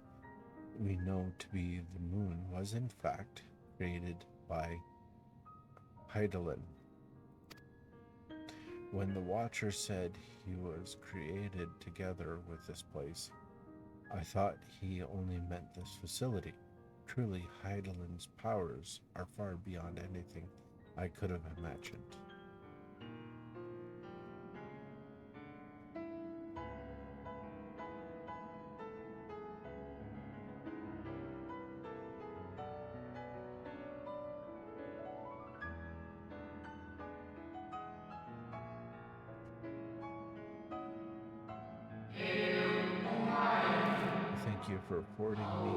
we know to be the moon was in fact created by Hydaelyn. When the Watcher said he was created together with this place, I thought he only meant this facility. Truly, Hydaelyn's powers are far beyond anything I could have imagined. Thank you for affording me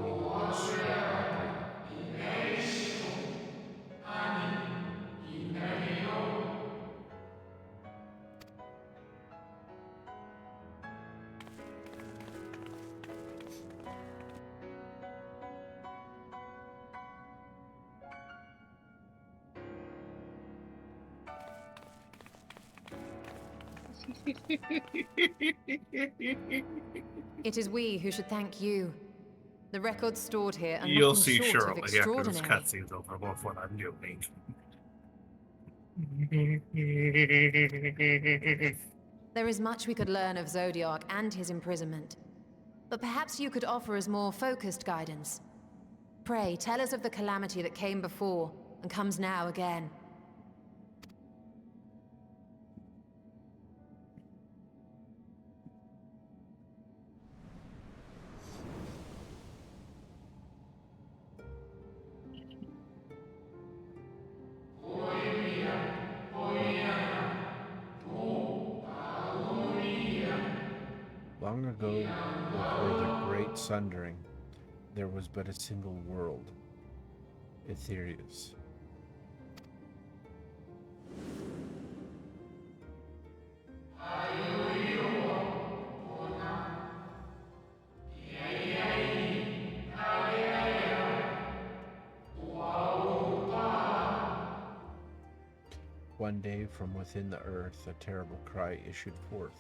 this short reprieve. It is we who should thank you. The records stored here are You'll nothing see short of shortly, yeah, because it's extraordinary. cutscenes over of what I'm doing. There is much we could learn of Zodiac and his imprisonment. But perhaps you could offer us more focused guidance. Pray, tell us of the calamity that came before and comes now again. Long ago, before the Great Sundering, there was but a single world, Aetherius. One day, from within the earth, a terrible cry issued forth,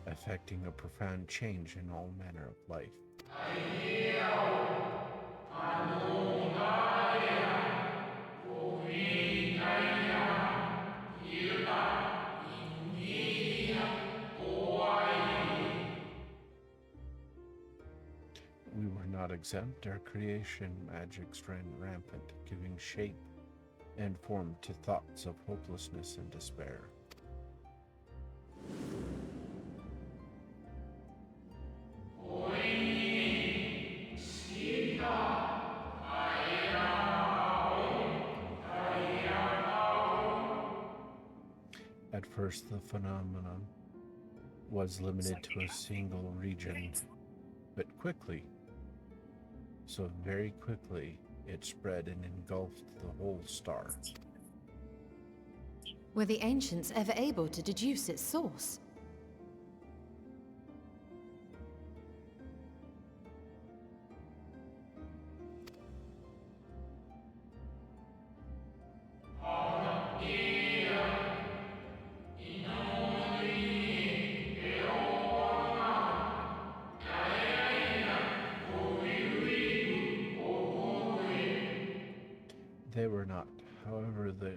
affecting a profound change in all manner of life. We were not exempt. Our creation magics ran rampant, giving shape and form to thoughts of hopelessness and despair. At first, the phenomenon was limited to a single region, but quickly, so very quickly, it spread and engulfed the whole star. Were the ancients ever able to deduce its source? They were not. However, the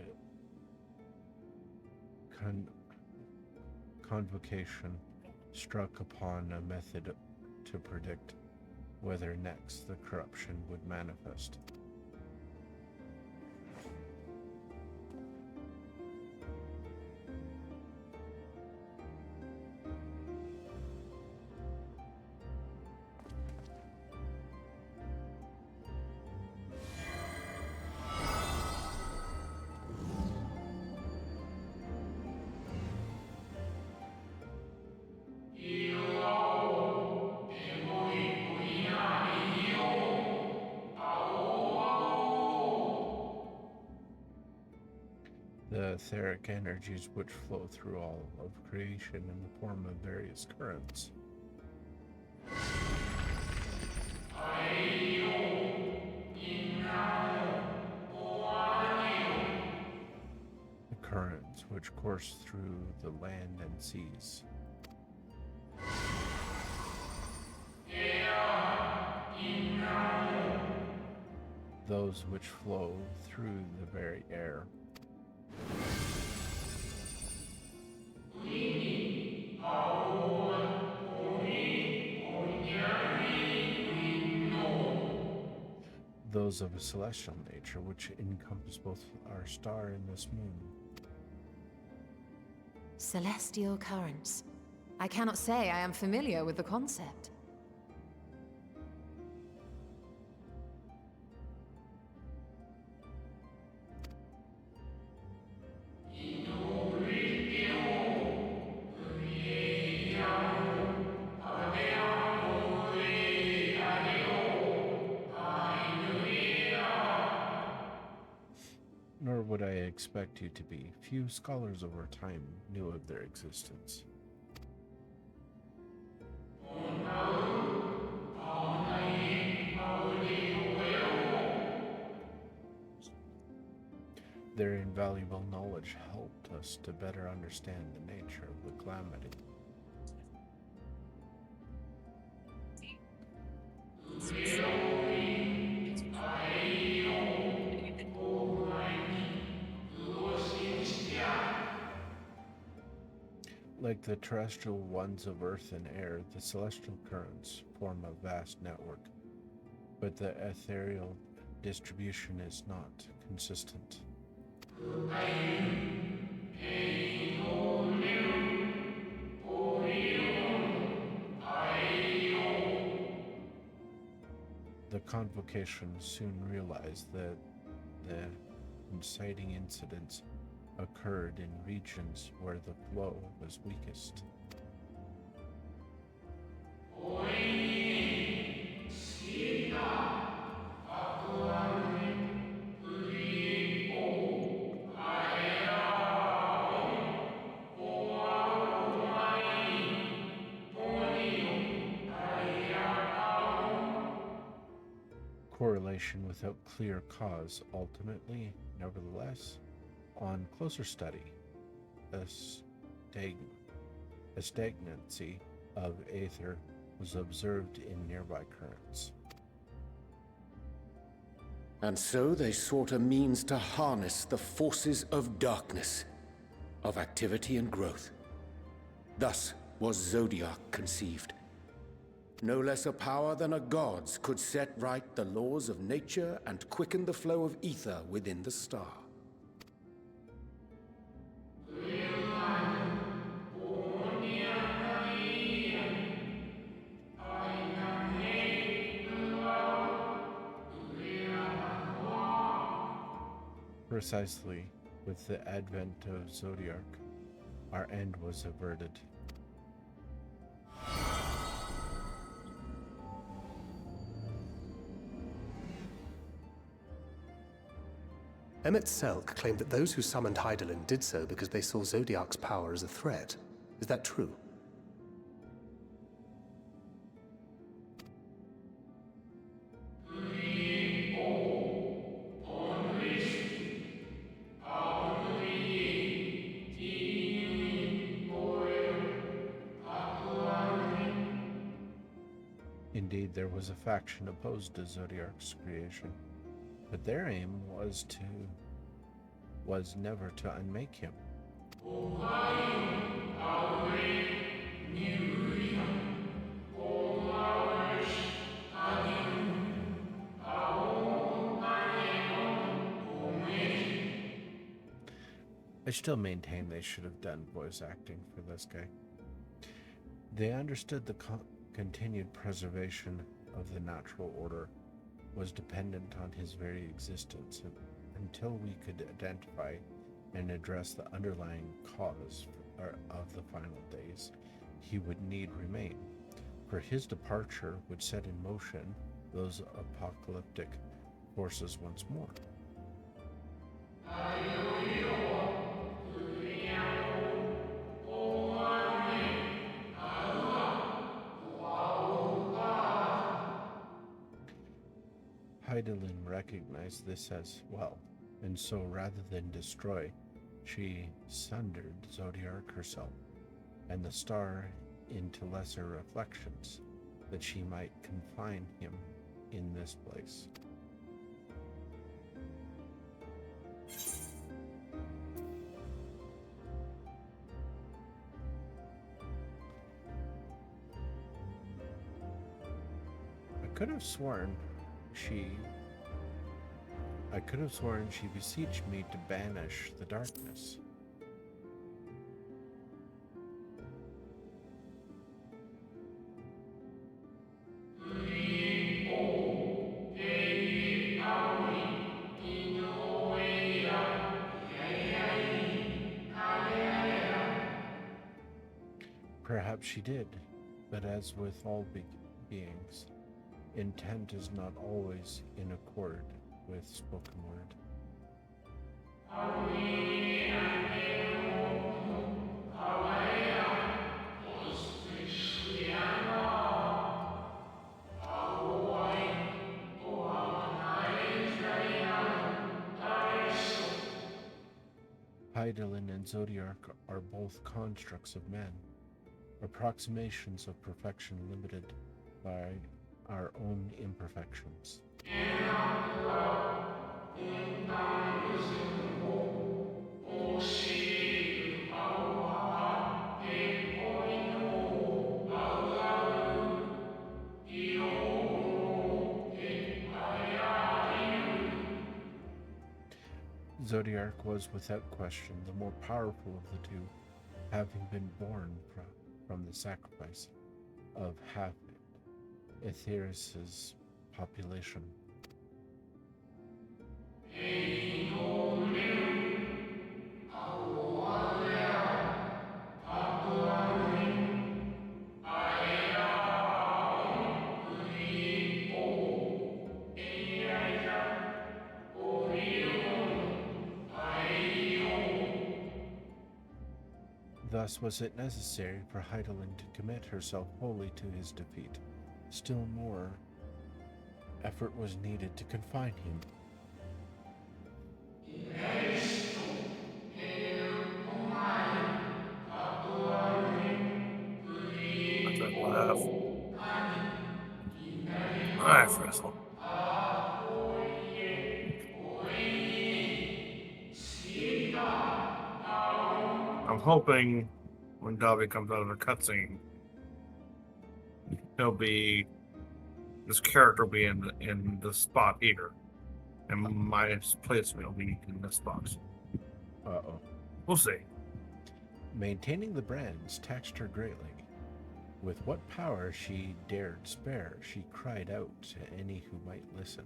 convocation struck upon a method to predict whether next the corruption would manifest. The etheric energies which flow through all of creation in the form of various currents. The currents which course through the land and seas. Those which flow through the very air. Those of a celestial nature which encompass both our star and this moon. Celestial currents. I cannot say I am familiar with the concept. Nor would I expect you to be. Few scholars over time knew of their existence. Their invaluable knowledge helped us to better understand the nature of the calamity. Like the terrestrial ones of earth and air, the celestial currents form a vast network, but the ethereal distribution is not consistent. The convocation soon realized that the inciting incidents occurred in regions where the flow was weakest. Correlation without clear cause ultimately, nevertheless, on closer study, a stagnancy of aether was observed in nearby currents. And so they sought a means to harness the forces of darkness, of activity and growth. Thus was Zodiac conceived. No less a power than a god's could set right the laws of nature and quicken the flow of ether within the star. Precisely, with the advent of Zodiac, our end was averted. Emmett Selk claimed that those who summoned Hydaelyn did so because they saw Zodiac's power as a threat. Is that true? Indeed, there was a faction opposed to Zodiac's creation, but their aim was never to unmake him. I still maintain they should have done voice acting for this guy. They understood the continued preservation of the natural order was dependent on his very existence, until we could identify and address the underlying cause of the final days, he would need remain, for his departure would set in motion those apocalyptic forces once more. Hydaelyn recognized this as well, and so rather than destroy, she sundered Zodiark herself and the star into lesser reflections, that she might confine him in this place. I could have sworn she beseeched me to banish the darkness. Perhaps she did, but as with all beings, intent is not always in accord with spoken word. Hydaelyn and Zodiark are both constructs of man, approximations of perfection limited by our own imperfections. Zodiark was without question the more powerful of the two, having been born from the sacrifice of half Aetheris's population. Thus was it necessary for Hydaelyn to commit herself wholly to his defeat. Still more effort was needed to confine him. What's that laugh? I wrestle. I'm hoping when Dobby comes out of the cutscene, this character will be in the spot here, and my placement will be in this box. Uh-oh. We'll see. Maintaining the brands taxed her greatly. With what power she dared spare, she cried out to any who might listen,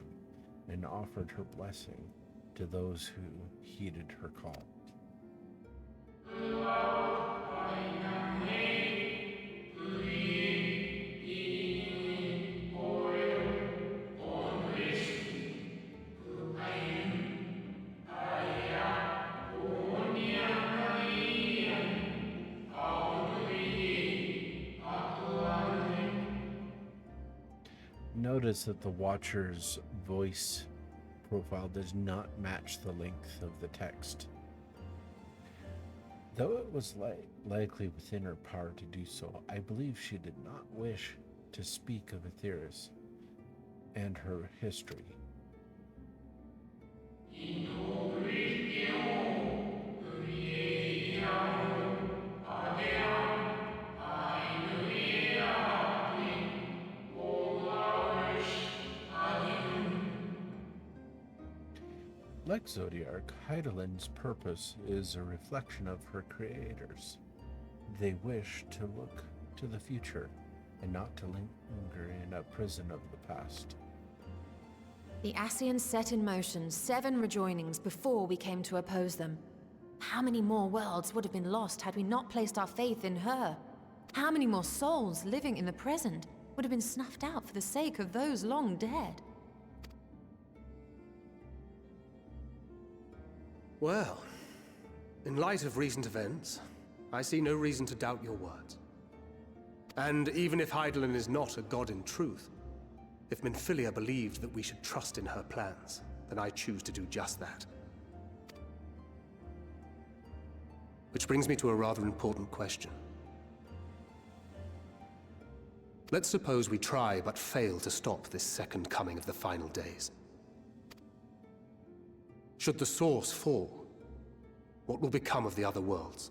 and offered her blessing to those who heeded her call. Notice that the Watcher's voice profile does not match the length of the text. Though it was likely within her power to do so, I believe she did not wish to speak of Aetheris and her history. Like Zodiark, Hydaelyn's purpose is a reflection of her creators. They wish to look to the future and not to linger in a prison of the past. The Ascians set in motion 7 rejoinings before we came to oppose them. How many more worlds would have been lost had we not placed our faith in her? How many more souls living in the present would have been snuffed out for the sake of those long dead? Well, in light of recent events, I see no reason to doubt your words. And even if Hydaelyn is not a god in truth, If Minfilia believed that we should trust in her plans, then I choose to do just that. Which brings me to a rather important question. Let's suppose we try but fail to stop this second coming of the final days. Should the source fall, what will become of the other worlds?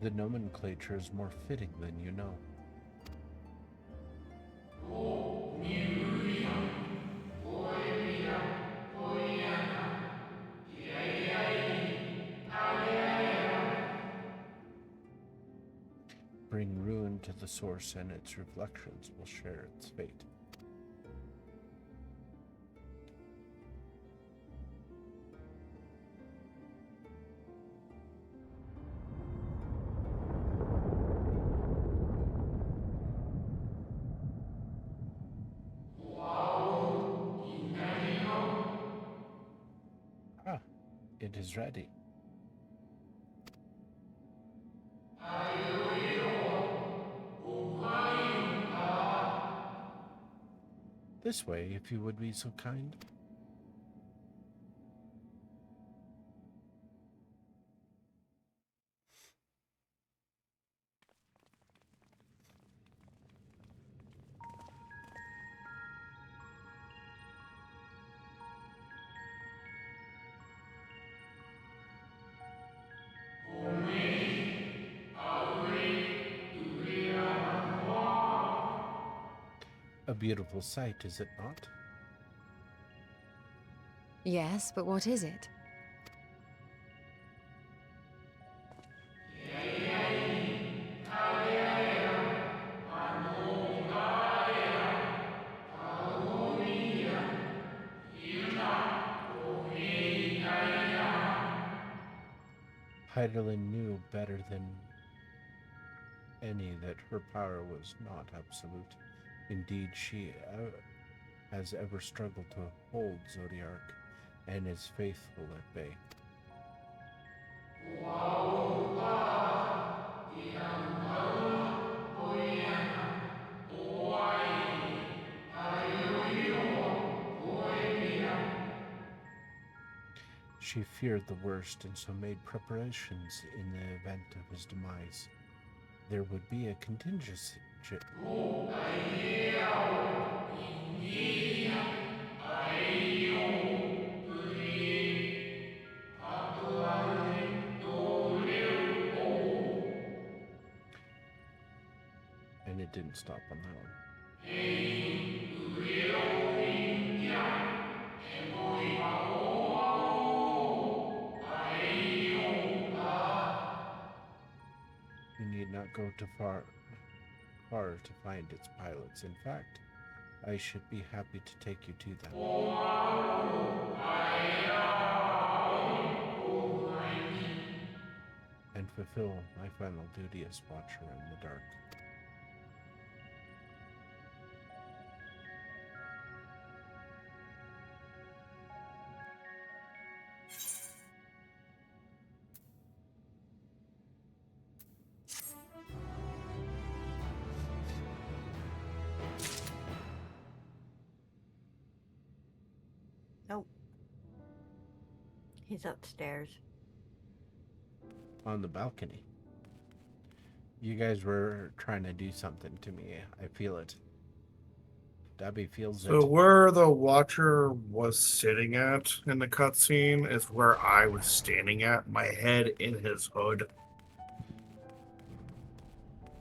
The nomenclature is more fitting than you know. Bring ruin to the source, and its reflections will share its fate. Ah, it is ready. This way, if you would be so kind. A beautiful sight, is it not? Yes, but what is it? Heidelin knew better than any that her power was not absolute. Indeed, she has ever struggled to hold Zodiark and is faithful at bay. She feared the worst and so made preparations in the event of his demise. There would be a contingency. And it didn't stop on that one. You need not go too far to find its pilots. In fact, I should be happy to take you to them. And fulfill my final duty as Watcher in the dark. Nope. He's upstairs. On the balcony. You guys were trying to do something to me. I feel it. Debbie feels it. So where the Watcher was sitting at in the cutscene is where I was standing at, my head in his hood.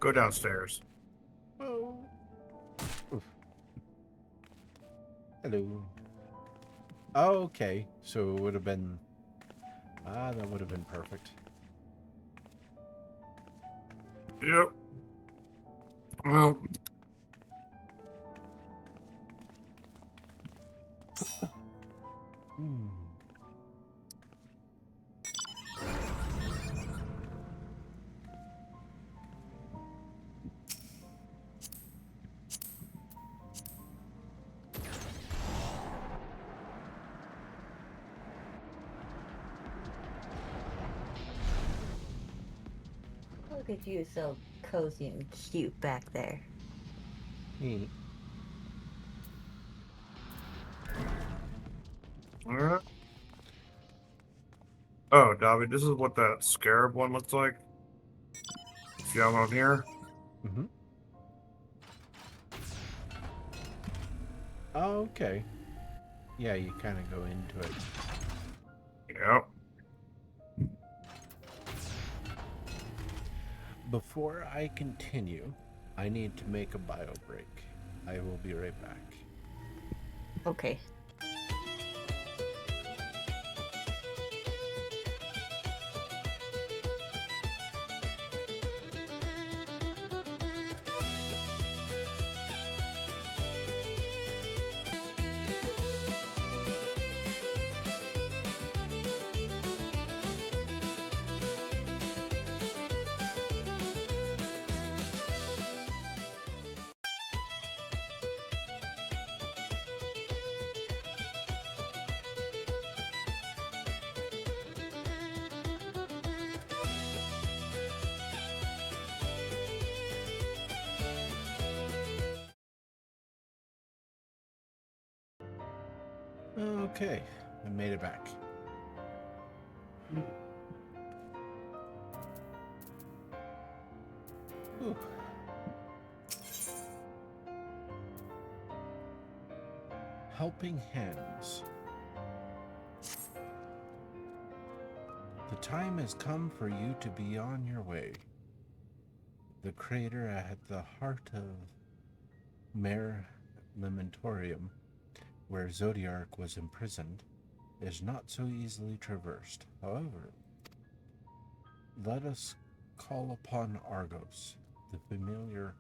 Go downstairs. Oh. Oof. Hello. Oh, okay. So it would have been... that would have been perfect. Yep. Well... Look at you, so cozy and cute back there. Neat. Alright. Oh, Dobby, this is what that scarab one looks like. See how on here? Mm-hmm. Oh, okay. Yeah, you kind of go into it. Yep. Before I continue, I need to make a bio break. I will be right back. Okay. Okay, I made it back. Whew. Helping hands. The time has come for you to be on your way. The crater at the heart of Mare Lamentorium, where Zodiark was imprisoned, is not so easily traversed. However, let us call upon Argos, the familiar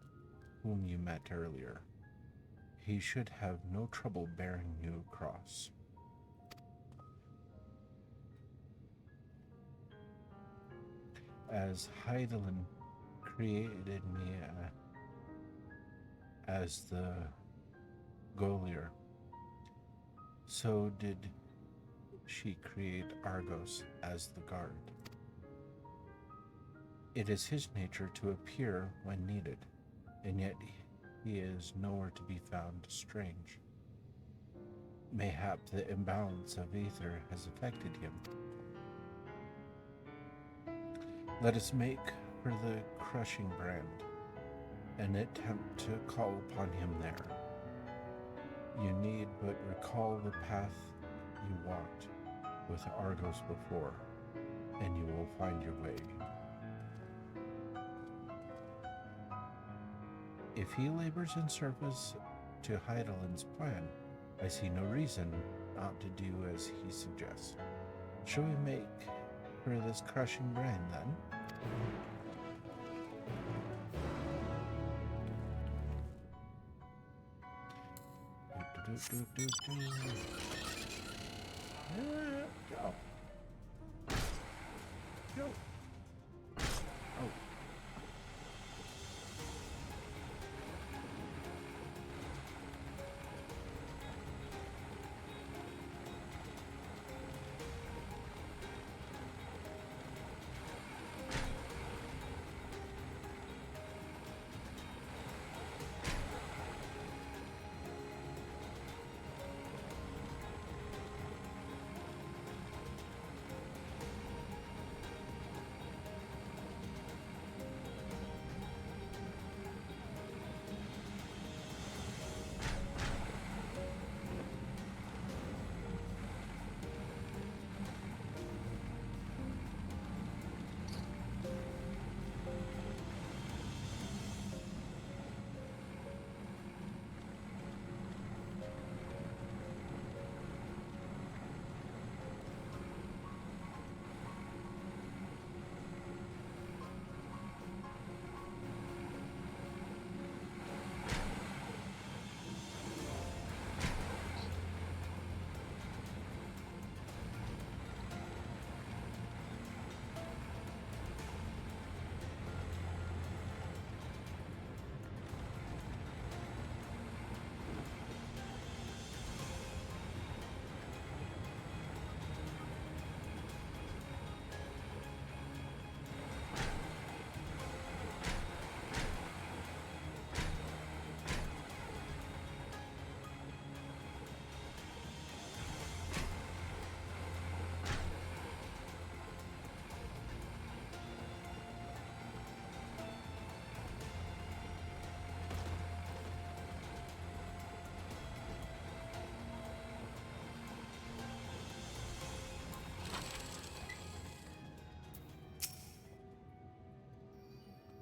whom you met earlier. He should have no trouble bearing you across. As Heidelin created me as the Golier, so did she create Argos as the guard. It is his nature to appear when needed, and yet he is nowhere to be found strange. Mayhap the imbalance of ether has affected him. Let us make for the crushing brand, and attempt to call upon him there. You need but recall the path you walked with Argos before, and you will find your way. If he labors in service to Heidelin's plan, I see no reason not to do as he suggests. Shall we make for this crushing brand then? Go. Go. Oh.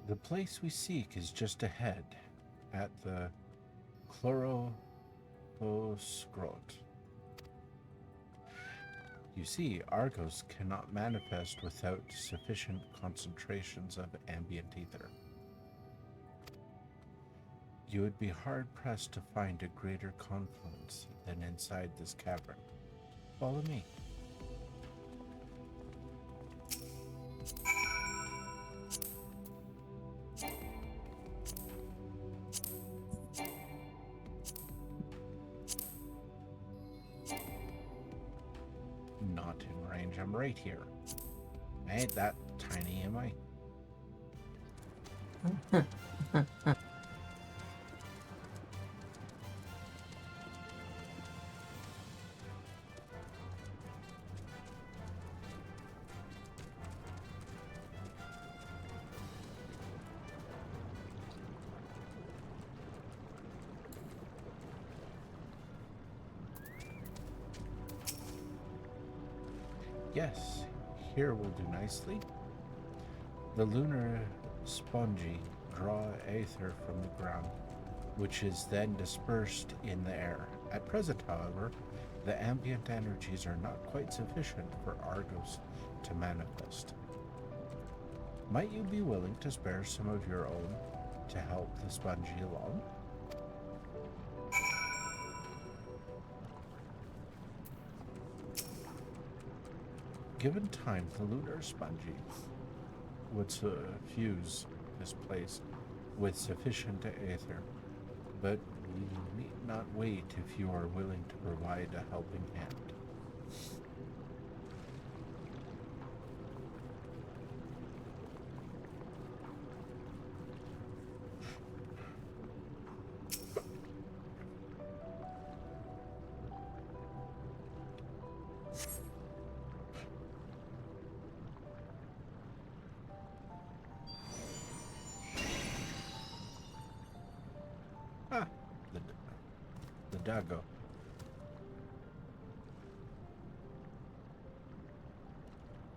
The place we seek is just ahead, at the Chlorophoskrote. You see, Argos cannot manifest without sufficient concentrations of ambient ether. You would be hard-pressed to find a greater confluence than inside this cavern. Follow me. Not in range, I'm right here. I ain't that tiny, am I? Yes, here will do nicely. The lunar spongy draw aether from the ground, which is then dispersed in the air. At present, however, the ambient energies are not quite sufficient for Argos to manifest. Might you be willing to spare some of your own to help the spongy along? Given time, the lunar spongy would suffuse this place with sufficient aether, but we need not wait if you are willing to provide a helping hand. Ah, the Dago.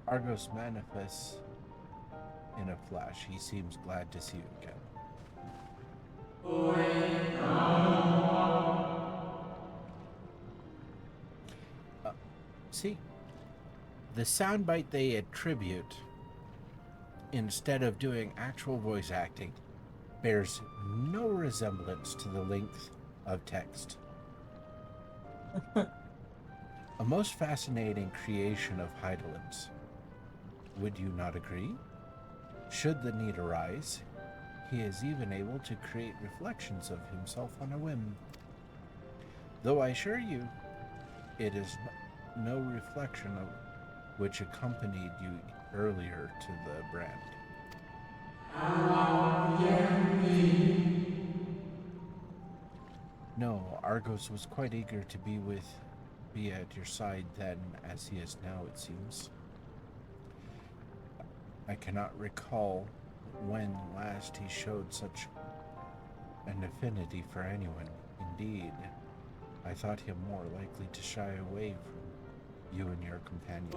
Argos manifests in a flash. He seems glad to see you again. See, the soundbite they attribute, instead of doing actual voice acting, bears no resemblance to the length of text. A most fascinating creation of Heidelin's. Would you not agree? Should the need arise, he is even able to create reflections of himself on a whim. Though I assure you, it is no reflection of which accompanied you earlier to the brand. No, Argos was quite eager to be at your side then, as he is now, it seems. I cannot recall when last he showed such an affinity for anyone. Indeed, I thought him more likely to shy away from you and your companions.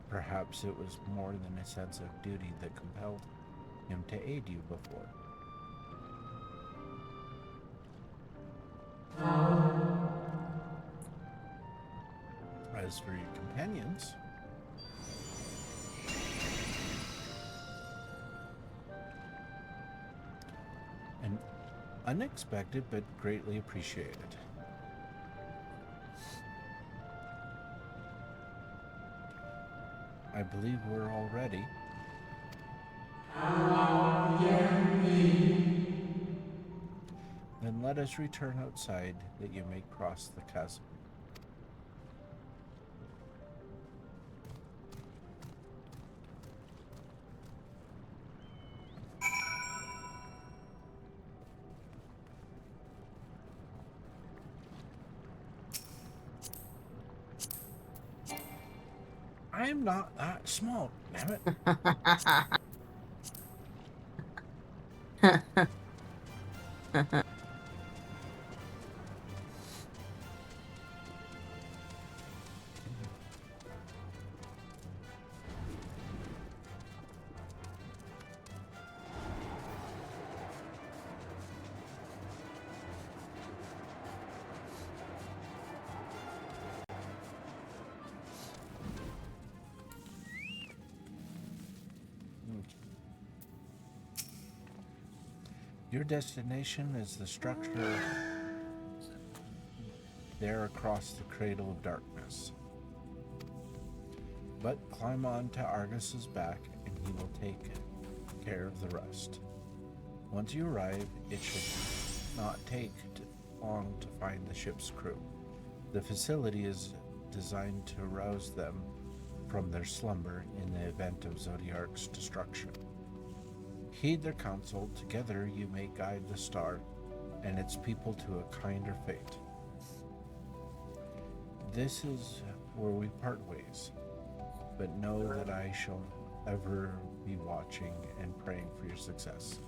Perhaps it was more than a sense of duty that compelled him to aid you before. As for your companions, an unexpected but greatly appreciated. I believe we're all ready. Then let us return outside that you may cross the chasm. I'm not that small, damn it. Your destination is the structure there across the Cradle of Darkness. But climb on to Argus's back and he will take care of the rest. Once you arrive, it should not take long to find the ship's crew. The facility is designed to rouse them from their slumber in the event of Zodiarc's destruction. Heed their counsel. Together you may guide the star and its people to a kinder fate. This is where we part ways, but know that I shall ever be watching and praying for your success.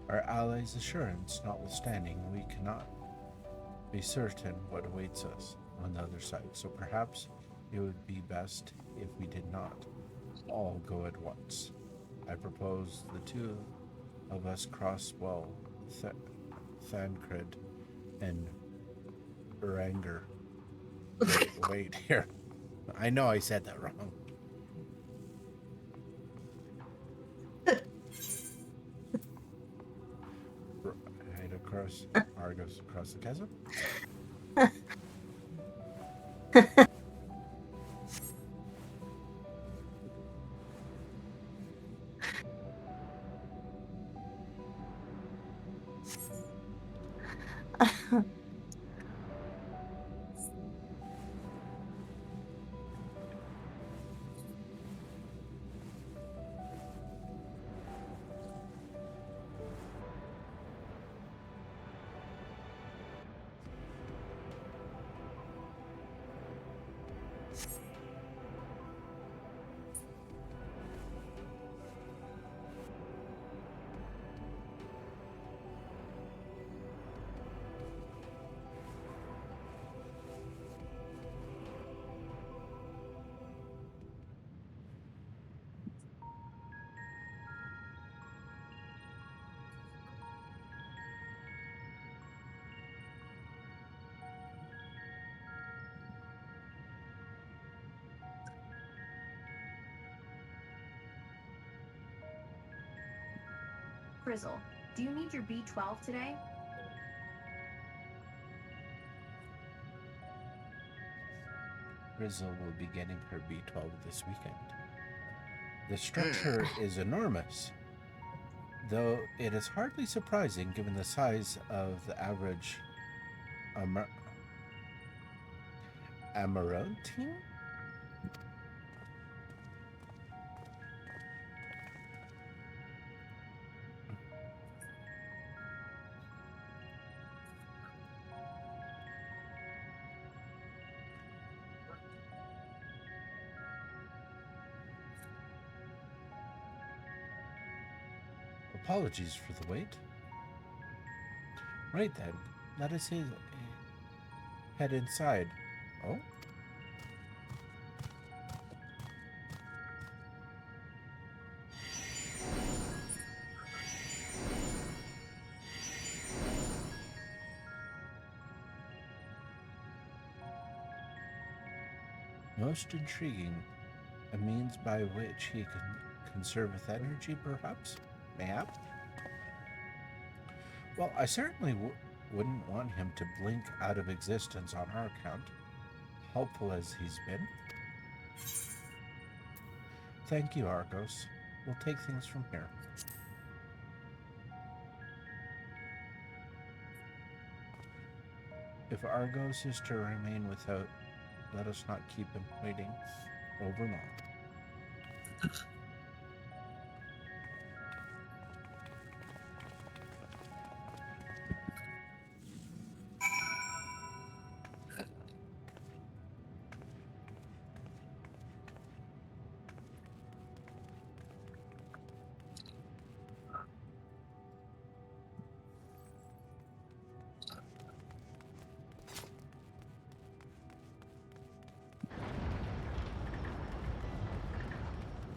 Our allies' assurance notwithstanding, we cannot be certain what awaits us on the other side, so perhaps it would be best if we did not all go at once. I propose the two of us cross Thancred and Uranger. Wait, here. I know I said that wrong. Right across Argos across the chasm. Frizzle, do you need your B12 today? Rizzo will be getting her B12 this weekend. The structure is enormous, though it is hardly surprising given the size of the average Amarantine? Apologies for the wait. Right then, let us head inside. Oh? Most intriguing. A means by which he can conserve with energy, perhaps? Mayhap? Well, I certainly wouldn't want him to blink out of existence on our account, helpful as he's been. Thank you, Argos. We'll take things from here. If Argos is to remain without, let us not keep him waiting over long.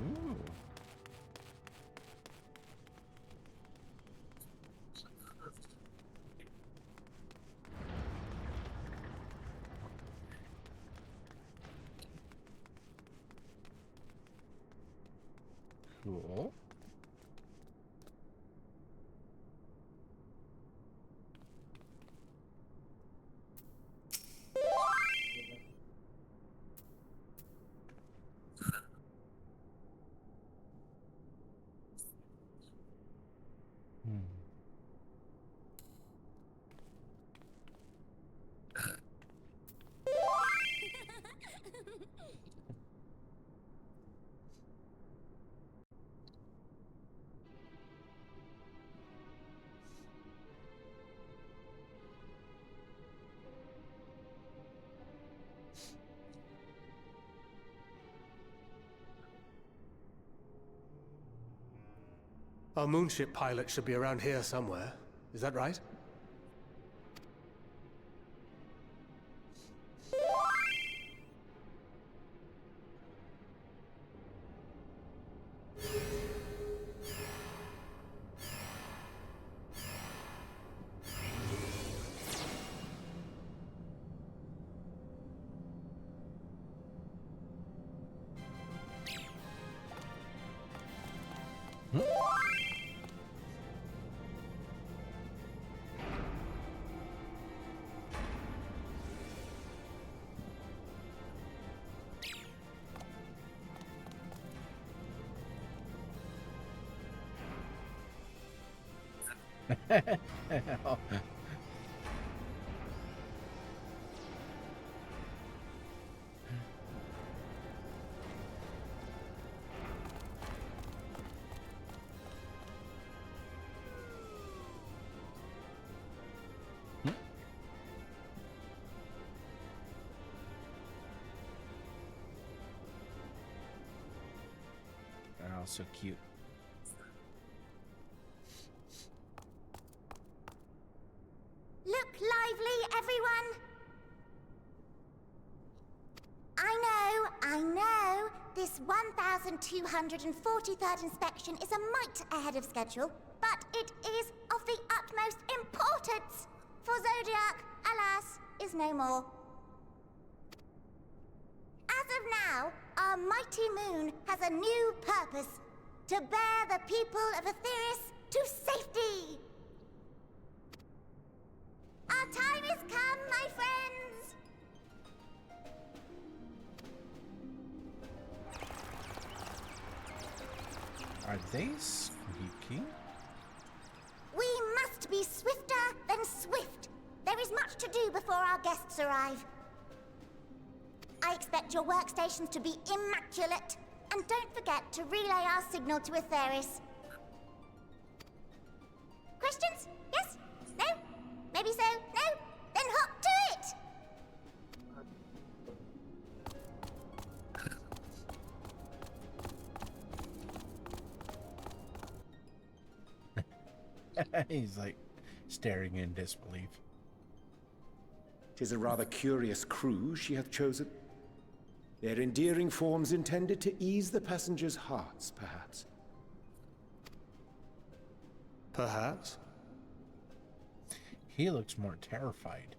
Ooh. Cool. Our moonship pilot should be around here somewhere. Is that right? Oh, so cute. Look lively, everyone! I know, this 1243rd inspection is a mite ahead of schedule, but it is of the utmost importance, for Zodiac, alas, is no more. As of now, our mighty moon has a new purpose, to bear the people of Aetheris to safety! Our time has come, my friends! Are they squeaking? We must be swifter than swift. There is much to do before our guests arrive. I expect your workstations to be immaculate. And don't forget to relay our signal to Aetheris. Questions? Yes? No? Maybe so? No? Then hop to it! He's like staring in disbelief. 'Tis a rather curious crew she hath chosen. Their endearing forms intended to ease the passengers' hearts, perhaps. Perhaps. He looks more terrified.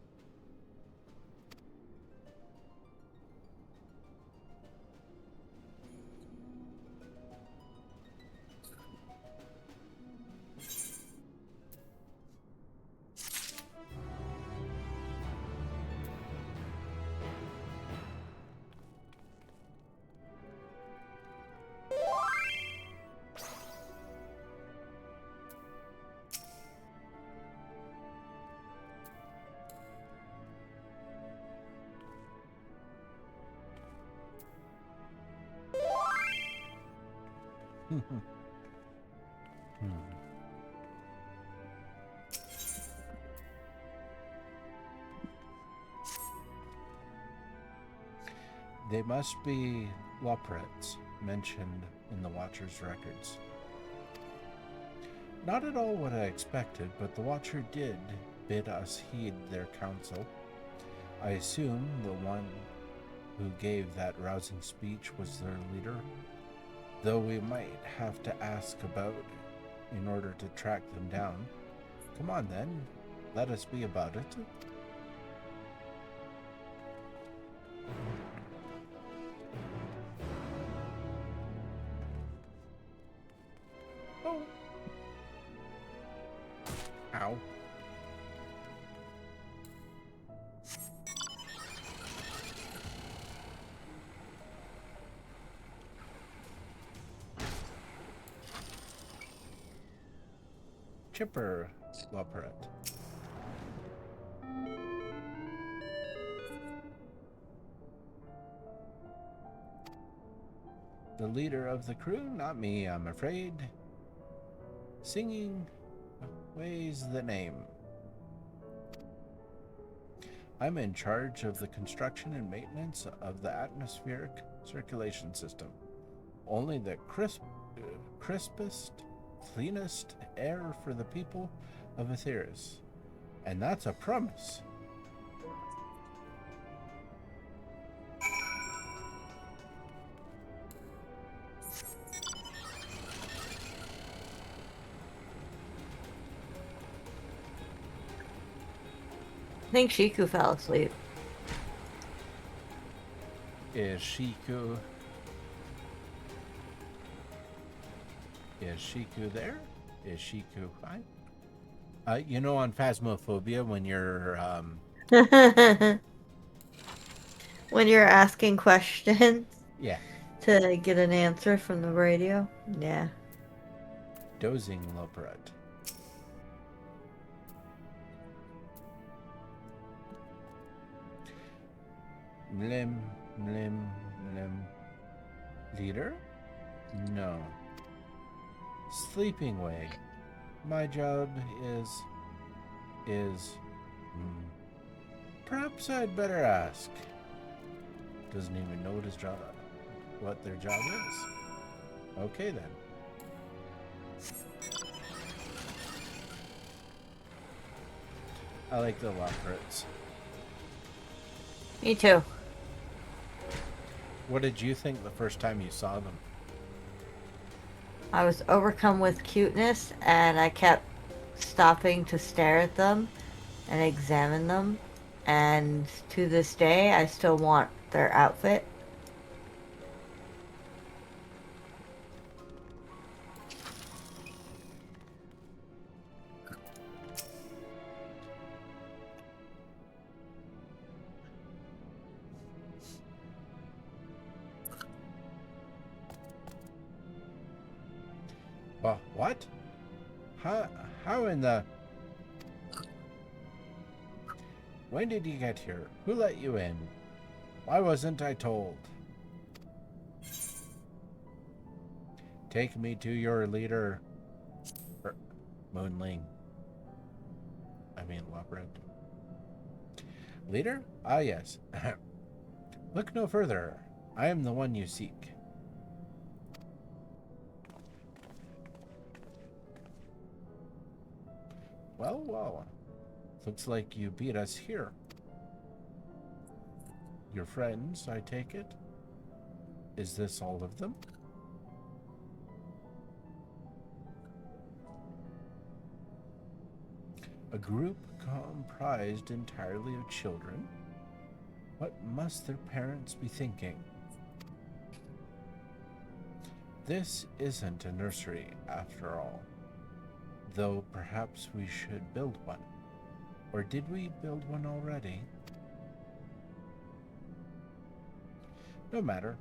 They must be Loprets mentioned in the Watcher's records. Not at all what I expected, but the Watcher did bid us heed their counsel. I assume the one who gave that rousing speech was their leader, though we might have to ask about in order to track them down. Come on then, let us be about it. Oh. Ow. Chipper Loperet. The leader of the crew, not me, I'm afraid. Singing weighs the name. I'm in charge of the construction and maintenance of the atmospheric circulation system. Only the crispest, cleanest air for the people of Aetheris. And that's a promise. I think Shiku fell asleep. Is Shiku there? Is Shiku fine? You know, on Phasmophobia, when you're when you're asking questions yeah, to get an answer from the radio. Yeah. dozing Loperet. Mlim. Leader? No. Sleeping way. My job is perhaps I'd better ask. Doesn't even know what their job is. Okay then. I like the Loperets. Me too. What did you think the first time you saw them? I was overcome with cuteness, and I kept stopping to stare at them and examine them. And to this day, I still want their outfit. What? How in the... When did you get here? Who let you in? Why wasn't I told? Take me to your leader, Moonling. I mean, Loperet. Leader? Ah, yes. Look no further. I am the one you seek. Well. Looks like you beat us here. Your friends, I take it? Is this all of them? A group comprised entirely of children? What must their parents be thinking? This isn't a nursery, after all. Though perhaps we should build one. Or did we build one already? No matter.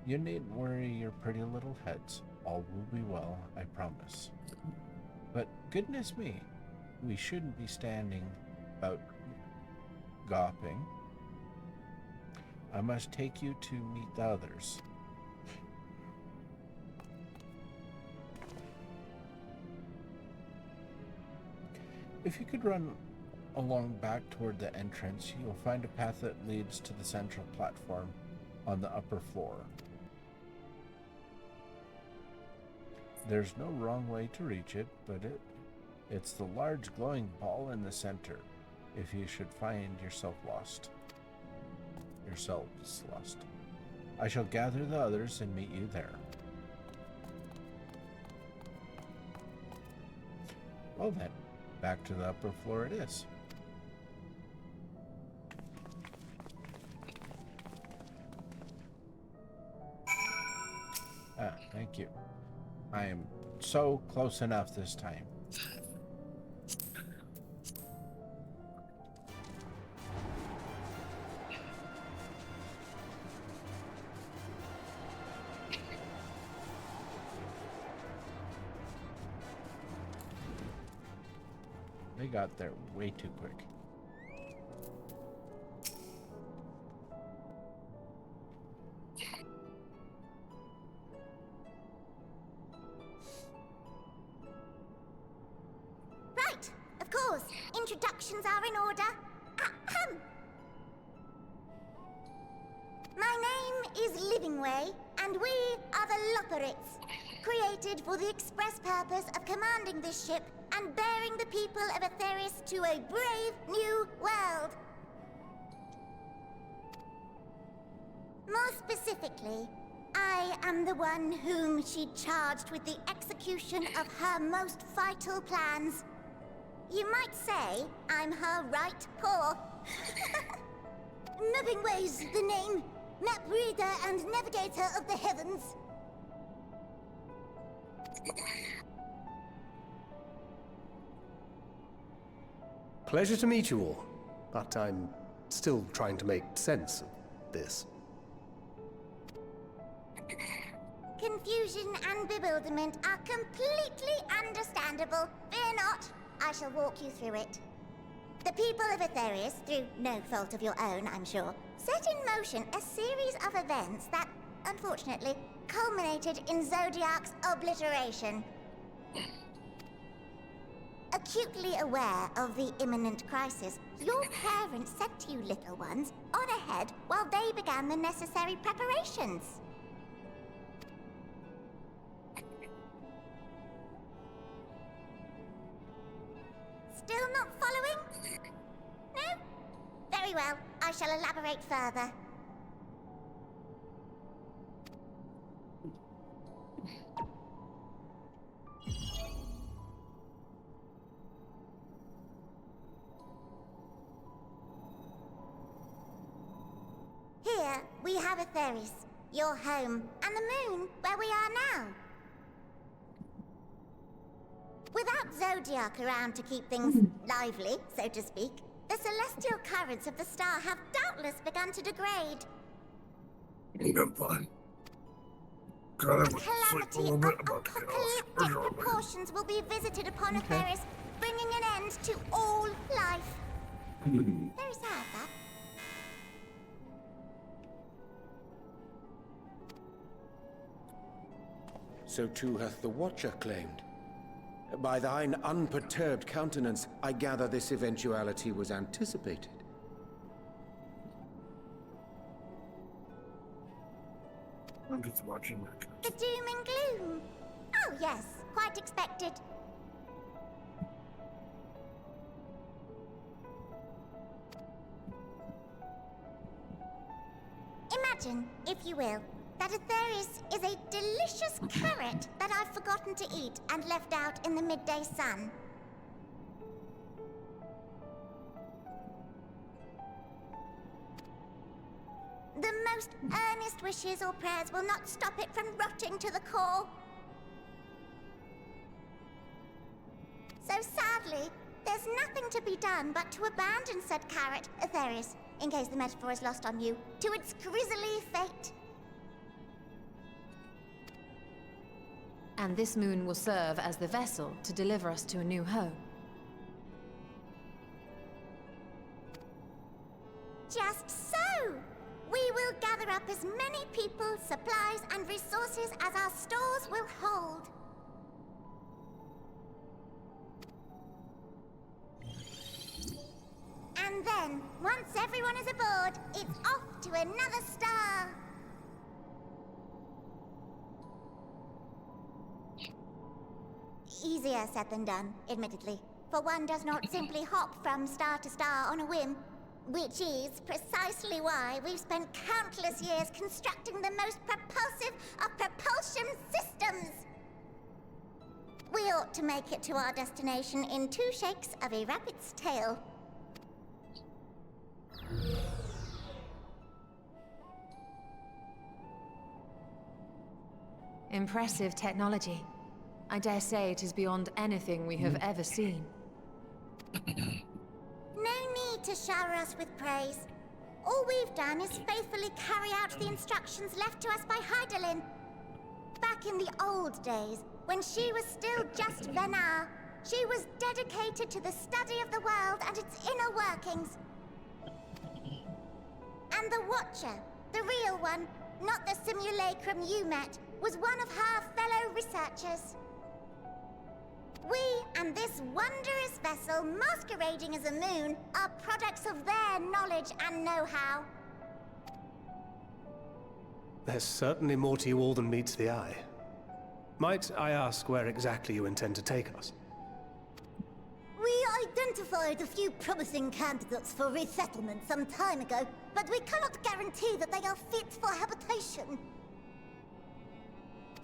You needn't worry your pretty little heads. All will be well, I promise. But goodness me, we shouldn't be standing about gawping. I must take you to meet the others. If you could run along back toward the entrance, you'll find a path that leads to the central platform on the upper floor. There's no wrong way to reach it, but it's the large glowing ball in the center, if you should find yourselves lost. I shall gather the others and meet you there. Well then, back to the upper floor it is. Thank you. I am so close enough this time. They got there way too quick. Right, of course. Introductions are in order. Ahem. My name is Livingway, and we are the Lotharites, created for the express purpose of commanding this ship and bearing the people of Aetheris to a brave new world. More specifically, I am the one whom she charged with the execution of her most vital plans. You might say I'm her right paw. Livingway's the name, map reader and navigator of the heavens. Pleasure to meet you all, but I'm still trying to make sense of this. Confusion and bewilderment are completely understandable. Fear not, I shall walk you through it. The people of Aetheris, through no fault of your own, I'm sure, set in motion a series of events that, unfortunately, culminated in Zodiac's obliteration. Acutely aware of the imminent crisis, your parents sent you little ones on ahead while they began the necessary preparations. Still not following? No? Very well, I shall elaborate further. Here, we have Aetheris, your home, and the moon, where we are now. Without Zodiac around to keep things lively, so to speak, the celestial currents of the star have doubtless begun to degrade. I'm fine. God, I A went to sleep a calamity little of bit about the apocalyptic proportions will be visited upon Aetheris, bringing an end to all life. Very sad, that. So too hath the Watcher claimed. By thine unperturbed countenance, I gather this eventuality was anticipated. I'm just watching that. The doom and gloom. Oh yes, quite expected. Imagine, if you will, that Aetheris is a delicious carrot that I've forgotten to eat and left out in the midday sun. The most earnest wishes or prayers will not stop it from rotting to the core. So sadly, there's nothing to be done but to abandon said carrot, Aetheris, in case the metaphor is lost on you, to its grisly fate. And this moon will serve as the vessel to deliver us to a new home. Just so! We will gather up as many people, supplies, and resources as our stores will hold. And then, once everyone is aboard, it's off to another star. Easier said than done, admittedly, for one does not simply hop from star to star on a whim. Which is precisely why we've spent countless years constructing the most propulsive of propulsion systems. We ought to make it to our destination in 2 shakes of a rabbit's tail. Impressive technology. I dare say it is beyond anything we have ever seen. No need to shower us with praise. All we've done is faithfully carry out the instructions left to us by Hydaelyn. Back in the old days, when she was still just Venar, she was dedicated to the study of the world and its inner workings. And the Watcher, the real one, not the simulacrum you met, was one of her fellow researchers. We and this wondrous vessel masquerading as a moon are products of their knowledge and know-how. There's certainly more to you all than meets the eye. Might I ask where exactly you intend to take us? We identified a few promising candidates for resettlement some time ago, but we cannot guarantee that they are fit for habitation.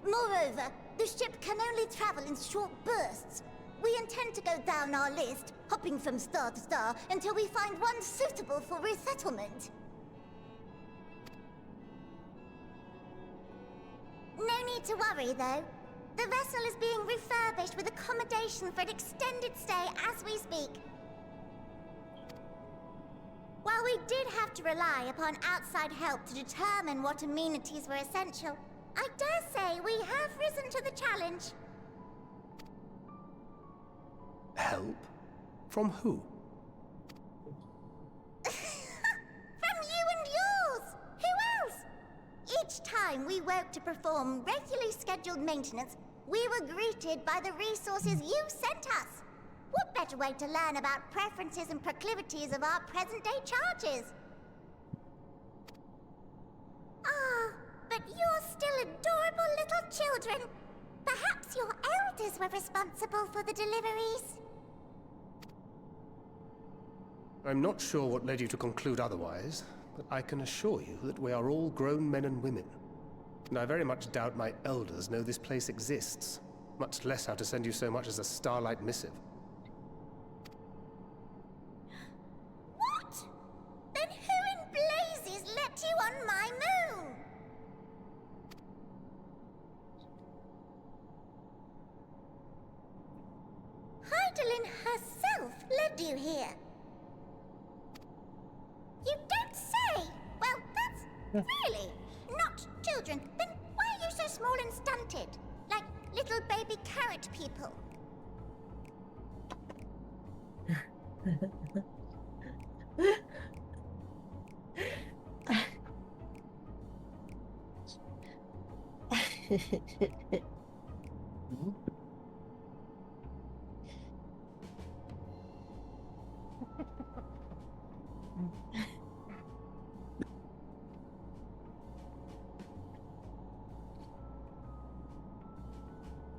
Moreover, the ship can only travel in short bursts. We intend to go down our list, hopping from star to star, until we find one suitable for resettlement. No need to worry, though. The vessel is being refurbished with accommodation for an extended stay as we speak. While we did have to rely upon outside help to determine what amenities were essential, I dare say we have risen to the challenge. Help? From who? From you and yours! Who else? Each time we woke to perform regularly scheduled maintenance, we were greeted by the resources you sent us. What better way to learn about preferences and proclivities of our present-day charges? Ah, but you're still adorable little children. Perhaps your elders were responsible for the deliveries. I'm not sure what led you to conclude otherwise, but I can assure you that we are all grown men and women. And I very much doubt my elders know this place exists, much less how to send you so much as a starlight missive. What? Then who in blazes let you on my moon? Hydaelyn herself led you here. You don't say! Well, that's really not children. Then why are you so small and stunted? Like little baby carrot people.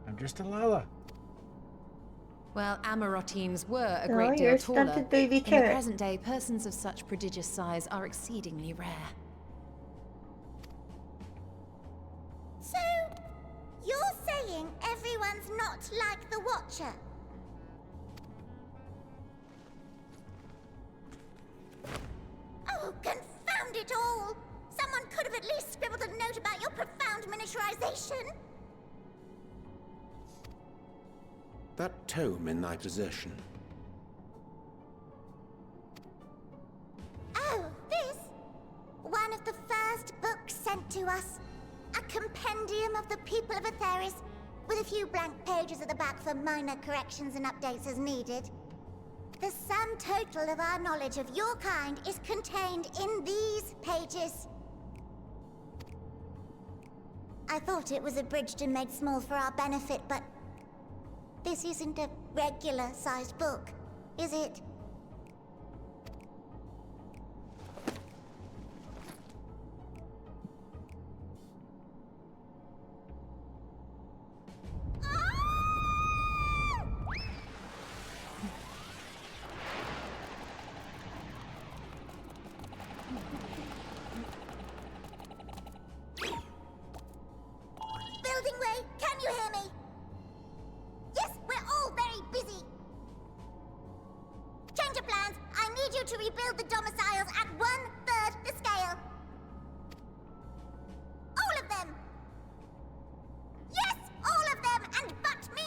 I'm just a Lala. Well, Amarotines were a No, great you're deal a taller. stunted baby In the carrot. present day, persons of such prodigious size are exceedingly rare. So, you're saying everyone's not like the Watcher? Oh, confound it all! Someone could have at least scribbled a note about your profound miniaturization. That tome in thy possession. Oh, this? One of the first books sent to us. A compendium of the people of Aetheris, with a few blank pages at the back for minor corrections and updates as needed. The sum total of our knowledge of your kind is contained in these pages. I thought it was abridged and made small for our benefit, but this isn't a regular-sized book, is it? Building Way, can you hear me? Yes, we're all very busy. Change of plans. I need you to rebuild the domiciles at 1/3 the scale. All of them. Yes, all of them, and but me.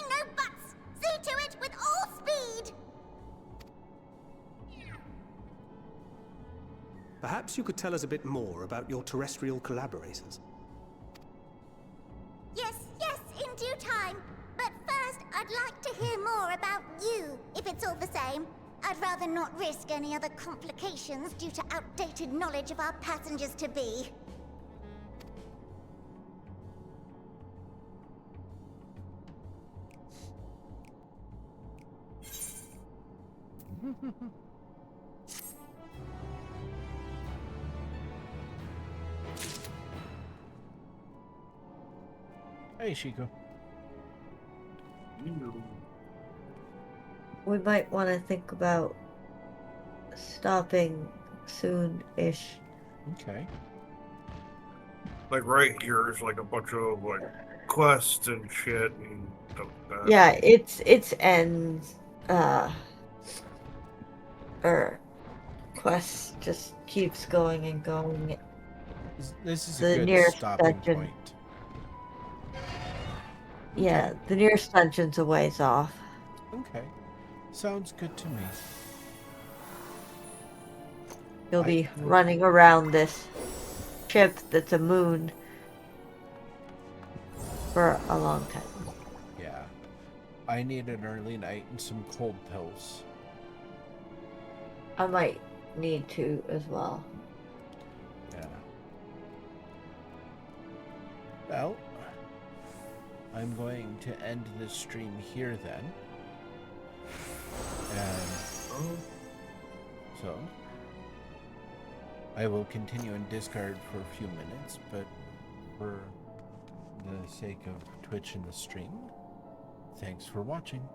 Perhaps you could tell us a bit more about your terrestrial collaborators. Yes, in due time. But first, I'd like to hear more about you, if it's all the same. I'd rather not risk any other complications due to outdated knowledge of our passengers-to-be. Hey, Shiko. We might want to think about stopping soon-ish. Okay. Like right here is like a bunch of like quests and shit and stuff like that. Yeah, it's ends. Or quest just keeps going and going. This is The a good nearest stopping dungeon. point. Yeah, the nearest dungeon's a ways off. Okay. Sounds good to me. You'll be running around this ship that's a moon for a long time. Yeah. I need an early night and some cold pills. I might need to as well. Yeah. Well, I'm going to end this stream here then. And so I will continue in Discord for a few minutes, but for the sake of Twitch and the stream, thanks for watching.